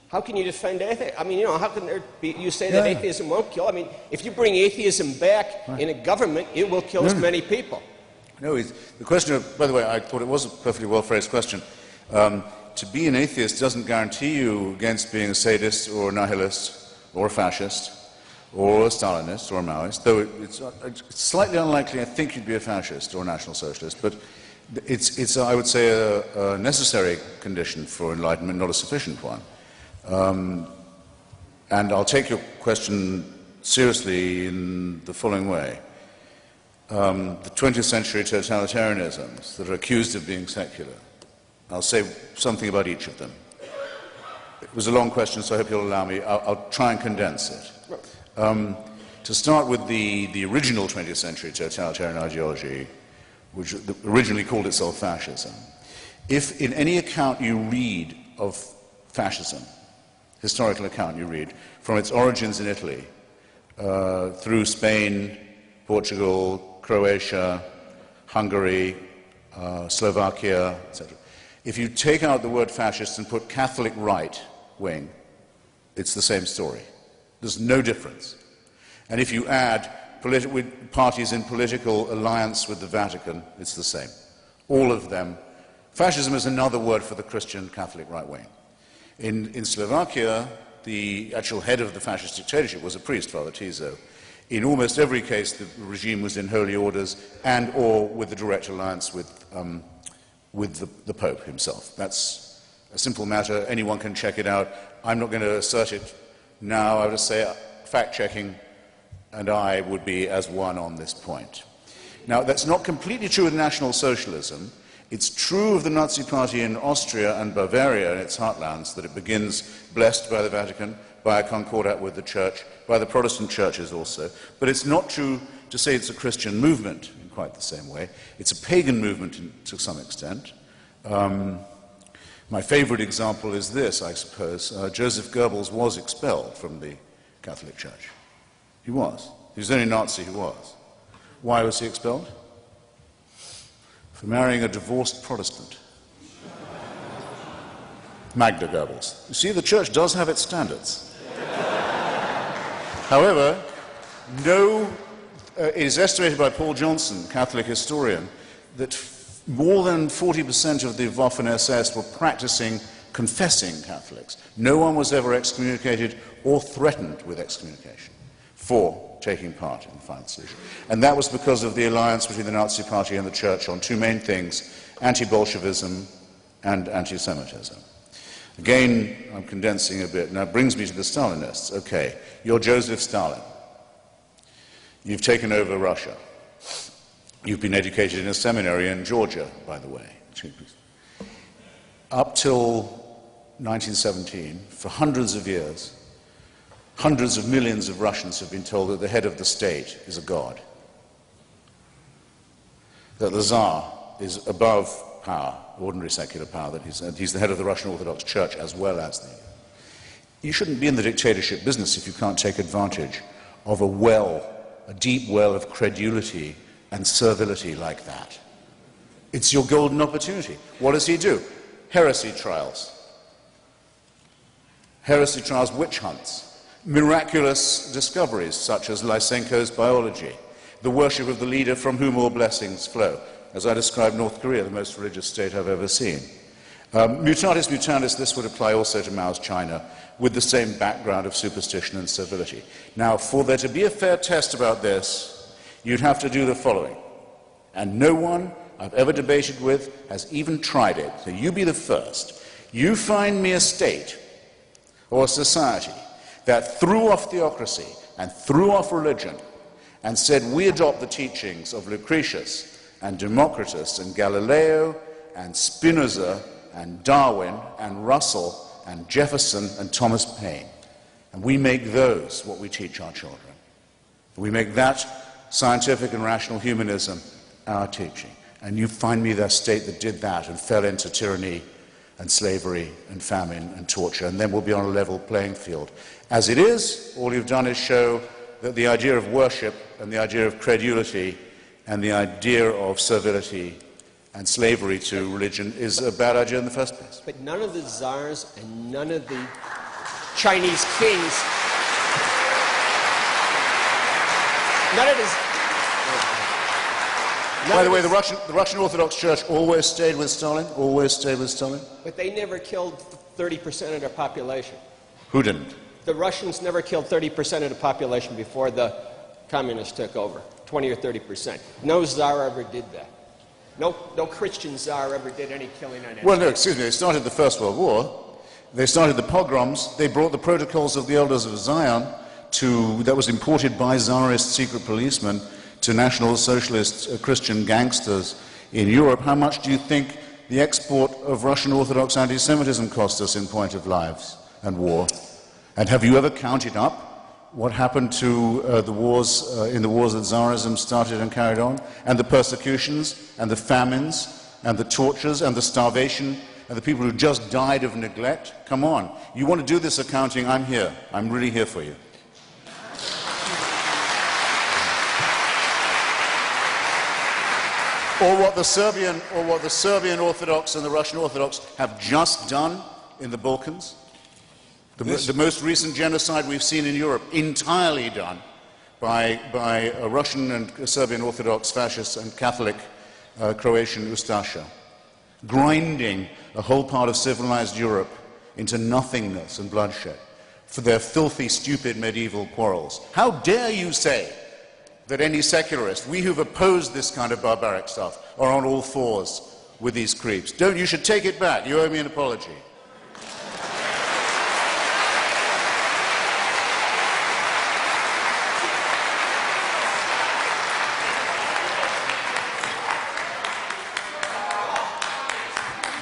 How can you defend atheism? I mean, how can there be, you say that atheism won't kill? I mean, if you bring atheism back in a government, it will kill as many people. No, the question of, by the way, I thought it was a perfectly well-phrased question. To be an atheist doesn't guarantee you against being a sadist or a nihilist or a fascist or a Stalinist or a Maoist, though it's slightly unlikely I think you'd be a fascist or a National Socialist, but it's I would say, a necessary condition for enlightenment, not a sufficient one. And I'll take your question seriously in the following way. The 20th century totalitarianisms that are accused of being secular, I'll say something about each of them. It was a long question, so I hope you'll allow me. I'll try and condense it. To start with the original 20th century totalitarian ideology, which originally called itself fascism. If in any account you read of fascism, historical account you read, from its origins in Italy, through Spain, Portugal, Croatia, Hungary, Slovakia, etc. If you take out the word fascist and put Catholic right wing, it's the same story. There's no difference. And if you add parties in political alliance with the Vatican, it's the same. All of them. Fascism is another word for the Christian Catholic right wing. In Slovakia, the actual head of the fascist dictatorship was a priest, Father Tiso. In almost every case, the regime was in holy orders and or with the direct alliance with the Pope himself. That's a simple matter. Anyone can check it out. I'm not going to assert it now. I would just say fact-checking, and I would be as one on this point. Now, that's not completely true with National Socialism. It's true of the Nazi Party in Austria and Bavaria in its heartlands that it begins blessed by the Vatican, by a concordat with the Church, by the Protestant churches also. But it's not true to say it's a Christian movement in quite the same way. It's a pagan movement to some extent. My favorite example is this, I suppose. Joseph Goebbels was expelled from the Catholic Church. He was. He was the only Nazi who was. Why was he expelled? For marrying a divorced Protestant. Magda Goebbels. You see, the Church does have its standards. However, it is estimated by Paul Johnson, Catholic historian, that more than 40% of the Waffen-SS were practicing, confessing Catholics. No one was ever excommunicated or threatened with excommunication for taking part in the final solution. And that was because of the alliance between the Nazi Party and the Church on two main things, anti-Bolshevism and anti-Semitism. Again, I'm condensing a bit. Now, it brings me to the Stalinists. Okay, you're Joseph Stalin. You've taken over Russia. You've been educated in a seminary in Georgia, by the way. Up till 1917, for hundreds of years, hundreds of millions of Russians have been told that the head of the state is a god, that the Tsar is above power, ordinary secular power, that he's the head of the Russian Orthodox Church as well as the... You shouldn't be in the dictatorship business if you can't take advantage of a deep well of credulity and servility like that. It's your golden opportunity. What does he do? Heresy trials. Heresy trials, witch hunts, miraculous discoveries such as Lysenko's biology, the worship of the leader from whom all blessings flow. As I described North Korea, the most religious state I've ever seen. Mutatis mutandis, this would apply also to Mao's China, with the same background of superstition and servility. Now, for there to be a fair test about this, you'd have to do the following. And no one I've ever debated with has even tried it, so you be the first. You find me a state or a society that threw off theocracy and threw off religion and said we adopt the teachings of Lucretius and Democritus and Galileo and Spinoza and Darwin and Russell and Jefferson and Thomas Paine. And we make those what we teach our children. We make that scientific and rational humanism our teaching. And you find me the state that did that and fell into tyranny and slavery and famine and torture, and then we'll be on a level playing field. As it is, all you've done is show that the idea of worship and the idea of credulity and the idea of servility and slavery to religion is a bad idea in the first place. But none of the czars and none of the Chinese kings, none of this... By the way, the Russian Orthodox Church always stayed with Stalin, always stayed with Stalin. But they never killed 30% of their population. Who didn't? The Russians never killed 30% of the population before the communists took over, 20 or 30%. No czar ever did that. No Christian czar ever did any killing on anyone. Well, no, excuse me, they started the First World War. They started the pogroms. They brought the protocols of the Elders of Zion that was imported by Tsarist secret policemen to National Socialist Christian gangsters in Europe. How much do you think the export of Russian Orthodox anti-Semitism cost us in point of lives and war? And have you ever counted up what happened to the wars that Tsarism started and carried on, and the persecutions, and the famines, and the tortures, and the starvation, and the people who just died of neglect? Come on. You want to do this accounting? I'm here. I'm really here for you. Or what the Serbian Orthodox and the Russian Orthodox have just done in the Balkans. The most recent genocide we've seen in Europe, entirely done by a Russian and Serbian Orthodox fascist and Catholic Croatian Ustasha, grinding a whole part of civilized Europe into nothingness and bloodshed for their filthy, stupid medieval quarrels. How dare you say that any secularist, we who've opposed this kind of barbaric stuff, are on all fours with these creeps? You should take it back. You owe me an apology.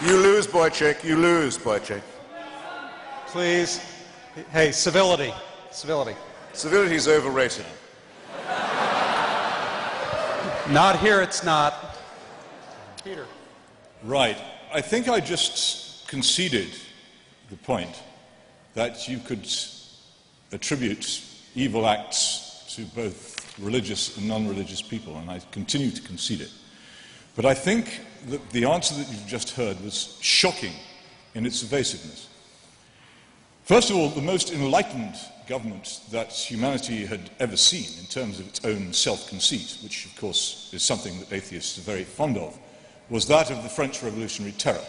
You lose, Boychik. You lose, Boychik. Please. Hey, civility. Civility. Civility is overrated. Not here, it's not. Peter. Right. I think I just conceded the point that you could attribute evil acts to both religious and non-religious people, and I continue to concede it. But I think that the answer that you've just heard was shocking in its evasiveness. First of all, the most enlightened government that humanity had ever seen in terms of its own self-conceit, which of course is something that atheists are very fond of, was that of the French Revolutionary Terror,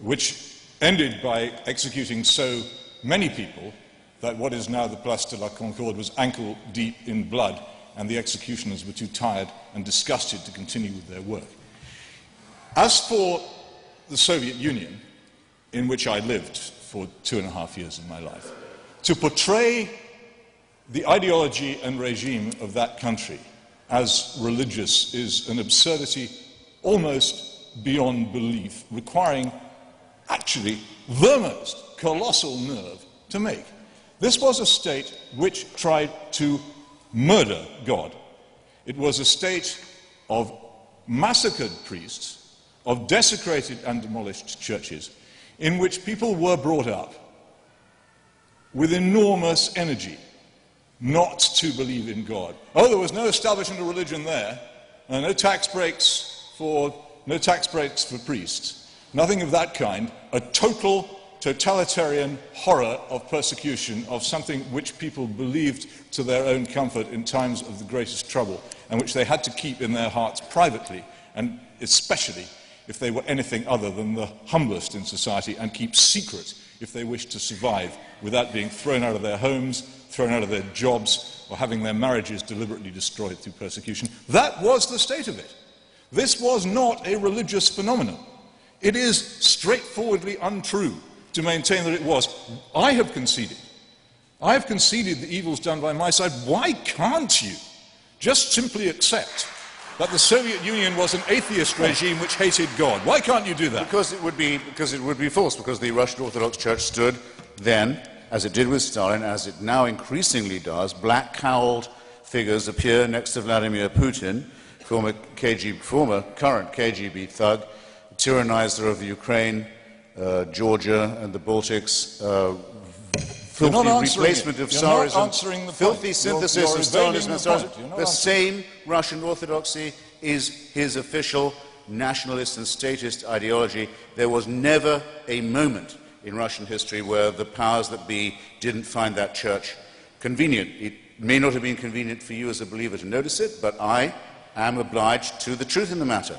which ended by executing so many people that what is now the Place de la Concorde was ankle deep in blood, and the executioners were too tired and disgusted to continue with their work. As for the Soviet Union, in which I lived for 2.5 years of my life. To portray the ideology and regime of that country as religious is an absurdity almost beyond belief, requiring actually the most colossal nerve to make. This was a state which tried to murder God. It was a state of massacred priests, of desecrated and demolished churches, in which people were brought up with enormous energy not to believe in God. Oh, there was no establishment of religion there, and no tax breaks for priests. Nothing of that kind. A total totalitarian horror of persecution of something which people believed to their own comfort in times of the greatest trouble, and which they had to keep in their hearts privately, and especially if they were anything other than the humblest in society, and keep secret if they wished to survive without being thrown out of their homes, thrown out of their jobs, or having their marriages deliberately destroyed through persecution. That was the state of it. This was not a religious phenomenon. It is straightforwardly untrue to maintain that it was. I have conceded the evils done by my side. Why can't you just simply accept that the Soviet Union was an atheist regime which hated God? Why can't you do that? Because it would be false, because the Russian Orthodox Church stood then, as it did with Stalin, as it now increasingly does. Black-cowled figures appear next to Vladimir Putin, former current KGB thug, tyrannizer of the Ukraine, Georgia and the Baltics, filthy replacement of Tsarism, filthy synthesis of Stalinism and Tsarism. The same Russian Orthodoxy is his official nationalist and statist ideology. There was never a moment in Russian history where the powers that be didn't find that church convenient. It may not have been convenient for you as a believer to notice it, but I am obliged to the truth in the matter.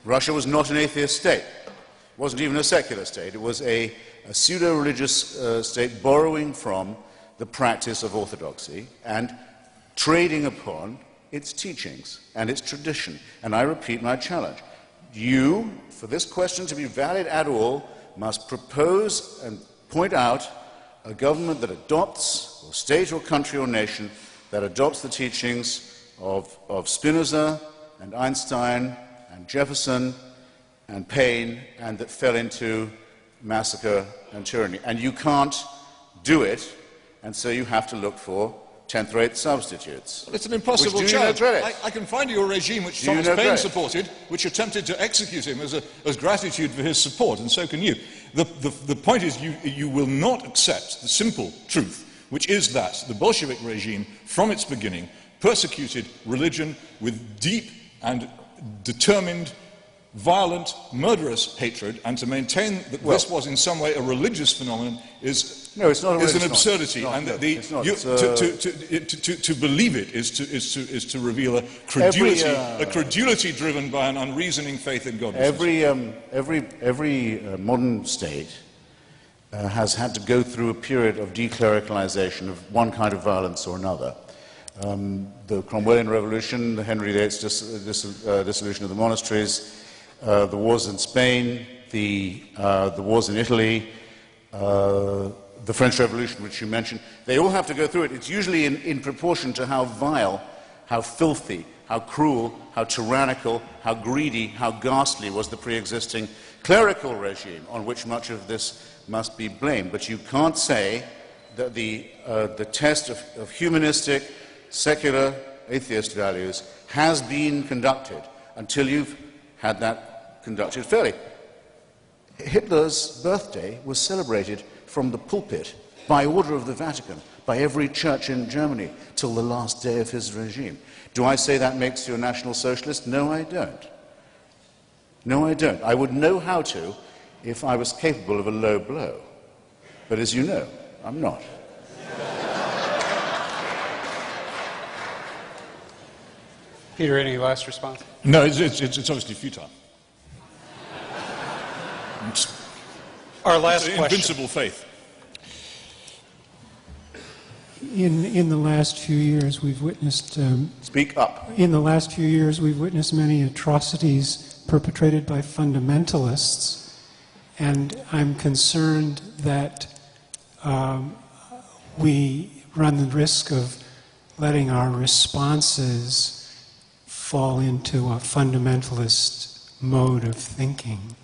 Russia was not an atheist state. It wasn't even a secular state. It was a pseudo-religious state borrowing from the practice of orthodoxy and trading upon its teachings and its tradition. And I repeat my challenge. You, for this question to be valid at all, must propose and point out a government that adopts, or state or country or nation, that adopts the teachings of Spinoza and Einstein and Jefferson and Paine, and that fell into massacre and tyranny. And you can't do it, and so you have to look for 10th-rate substitutes. Well, it's an impossible challenge. I can find you a regime which Thomas Paine supported, which attempted to execute him as gratitude for his support, and so can you. The point is you will not accept the simple truth, which is that the Bolshevik regime, from its beginning, persecuted religion with deep and determined, violent, murderous hatred, and to maintain that this was in some way a religious phenomenon is an absurdity. To believe it is to reveal a credulity driven by an unreasoning faith in God. Every modern state has had to go through a period of declericalization of one kind of violence or another. The Cromwellian Revolution, the Henry VIII's dissolution of the monasteries, the wars in Spain, the wars in Italy, the French Revolution, which you mentioned, they all have to go through it. It's usually in proportion to how vile, how filthy, how cruel, how tyrannical, how greedy, how ghastly was the pre-existing clerical regime on which much of this must be blamed. But you can't say that the test of humanistic, secular, atheist values has been conducted until you've had that conducted fairly. Hitler's birthday was celebrated from the pulpit by order of the Vatican, by every church in Germany, till the last day of his regime. Do I say that makes you a National Socialist? No, I don't. No, I don't. I would know how to if I was capable of a low blow. But as you know, I'm not. Peter, any last response? No, it's obviously futile. Our last question. Invincible faith. In the last few years, we've witnessed... Speak up. In the last few years, we've witnessed many atrocities perpetrated by fundamentalists. And I'm concerned that we run the risk of letting our responses fall into a fundamentalist mode of thinking.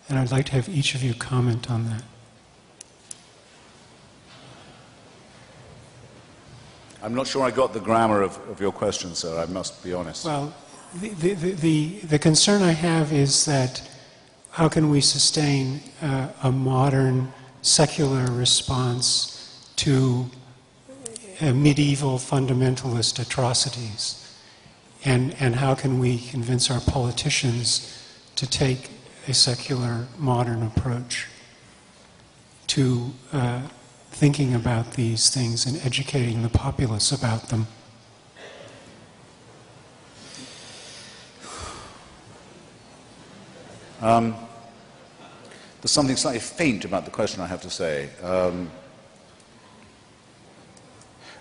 And I'd like to have each of you comment on that. I'm not sure I got the grammar of your question, sir, I must be honest. Well, the concern I have is that how can we sustain a modern secular response to medieval fundamentalist atrocities? And how can we convince our politicians to take a secular modern approach to thinking about these things and educating the populace about them? There's something slightly faint about the question, I have to say.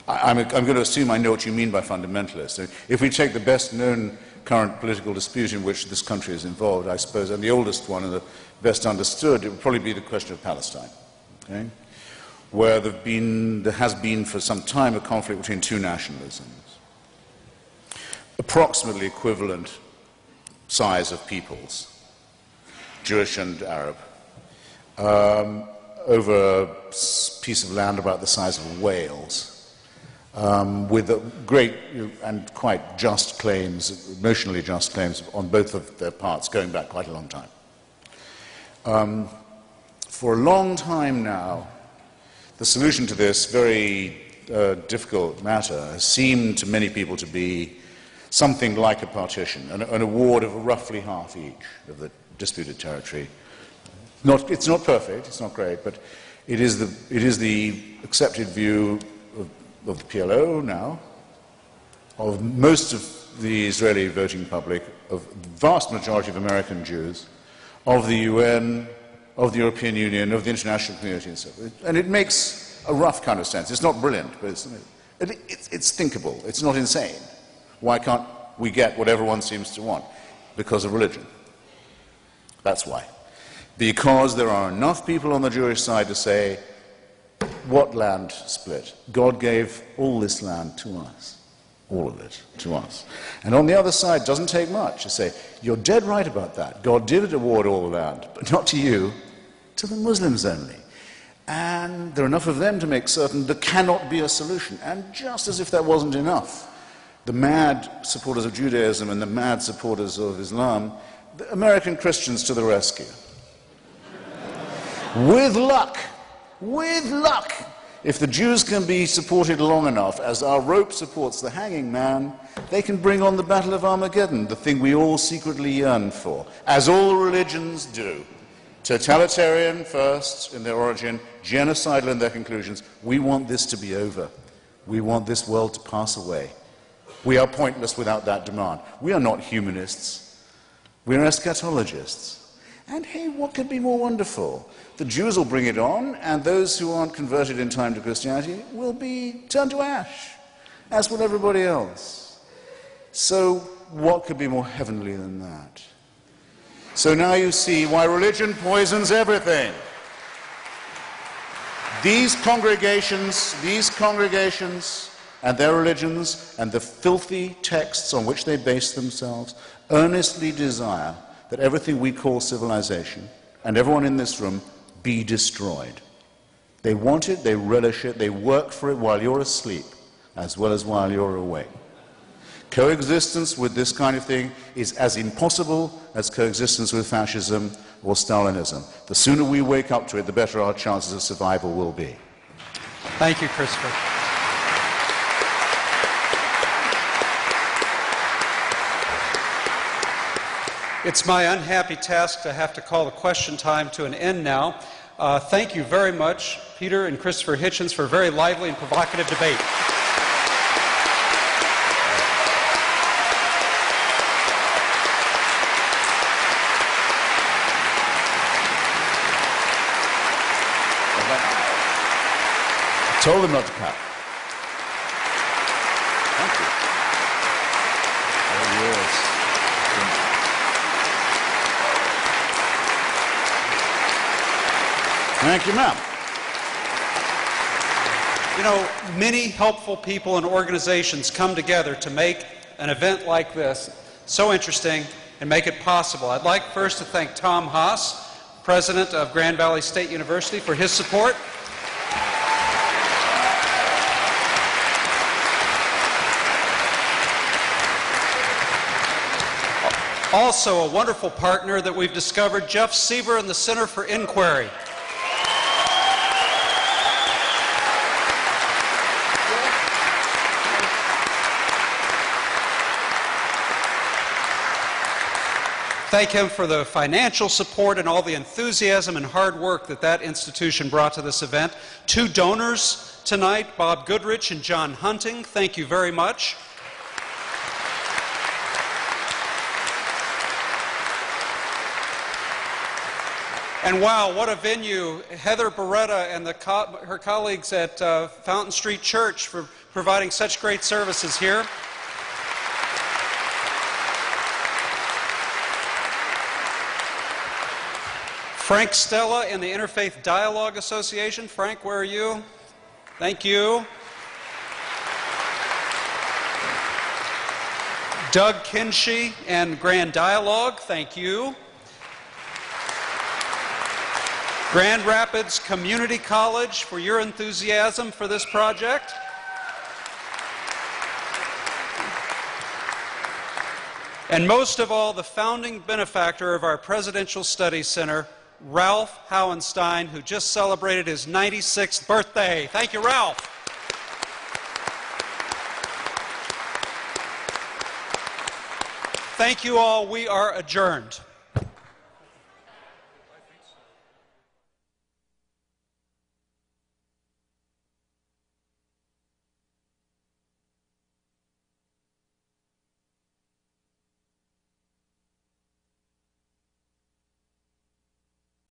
I'm going to assume I know what you mean by fundamentalist. If we take the best known current political dispute in which this country is involved, I suppose, and the oldest one and the best understood, it would probably be the question of Palestine, okay? Where there has been for some time a conflict between two nationalisms, approximately equivalent size of peoples, Jewish and Arab, over a piece of land about the size of Wales, with great and quite just claims, emotionally just claims on both of their parts going back quite a long time. For a long time now, the solution to this very difficult matter has seemed to many people to be something like a partition, an award of roughly half each of the disputed territory. It's not perfect, it's not great, but it is the accepted view of the PLO now, of most of the Israeli voting public, of the vast majority of American Jews, of the UN, of the European Union, of the international community, and so forth. And it makes a rough kind of sense. It's not brilliant, but it's thinkable. It's not insane. Why can't we get what everyone seems to want? Because of religion. That's why. Because there are enough people on the Jewish side to say, what land split? God gave all this land to us. All of it to us. And on the other side, it doesn't take much to say, you're dead right about that. God did award all the land, but not to you, to the Muslims only. And there are enough of them to make certain there cannot be a solution. And just as if that wasn't enough, the mad supporters of Judaism and the mad supporters of Islam, the American Christians to the rescue. With luck, if the Jews can be supported long enough, as our rope supports the hanging man, they can bring on the Battle of Armageddon, the thing we all secretly yearn for, as all religions do. Totalitarian first in their origin, genocidal in their conclusions. We want this to be over. We want this world to pass away. We are pointless without that demand. We are not humanists. We are eschatologists. And hey, what could be more wonderful? The Jews will bring it on, and those who aren't converted in time to Christianity will be turned to ash, as will everybody else. So what could be more heavenly than that? So now you see why religion poisons everything. These congregations and their religions and the filthy texts on which they base themselves earnestly desire that everything we call civilization, and everyone in this room, be destroyed. They want it, they relish it, they work for it while you're asleep, as well as while you're awake. Coexistence with this kind of thing is as impossible as coexistence with fascism or Stalinism. The sooner we wake up to it, the better our chances of survival will be. Thank you, Christopher. It's my unhappy task to have to call the question time to an end now. Thank you very much, Peter and Christopher Hitchens, for a very lively and provocative debate. I told them not to clap. Thank you. All yours. Thank you, ma'am. You know, many helpful people and organizations come together to make an event like this so interesting and make it possible. I'd like first to thank Tom Haas, president of Grand Valley State University, for his support. Also, a wonderful partner that we've discovered, Jeff Siever and the Center for Inquiry. Thank him for the financial support and all the enthusiasm and hard work that that institution brought to this event. Two donors tonight, Bob Goodrich and John Hunting. Thank you very much. And wow, what a venue. Heather Beretta and her colleagues at Fountain Street Church for providing such great services here. Frank Stella and the Interfaith Dialogue Association. Frank, where are you? Thank you. Doug Kinsey and Grand Dialogue. Thank you. Grand Rapids Community College for your enthusiasm for this project. And most of all, the founding benefactor of our Presidential Studies Center, Ralph Hauenstein, who just celebrated his 96th birthday. Thank you, Ralph. Thank you all. We are adjourned.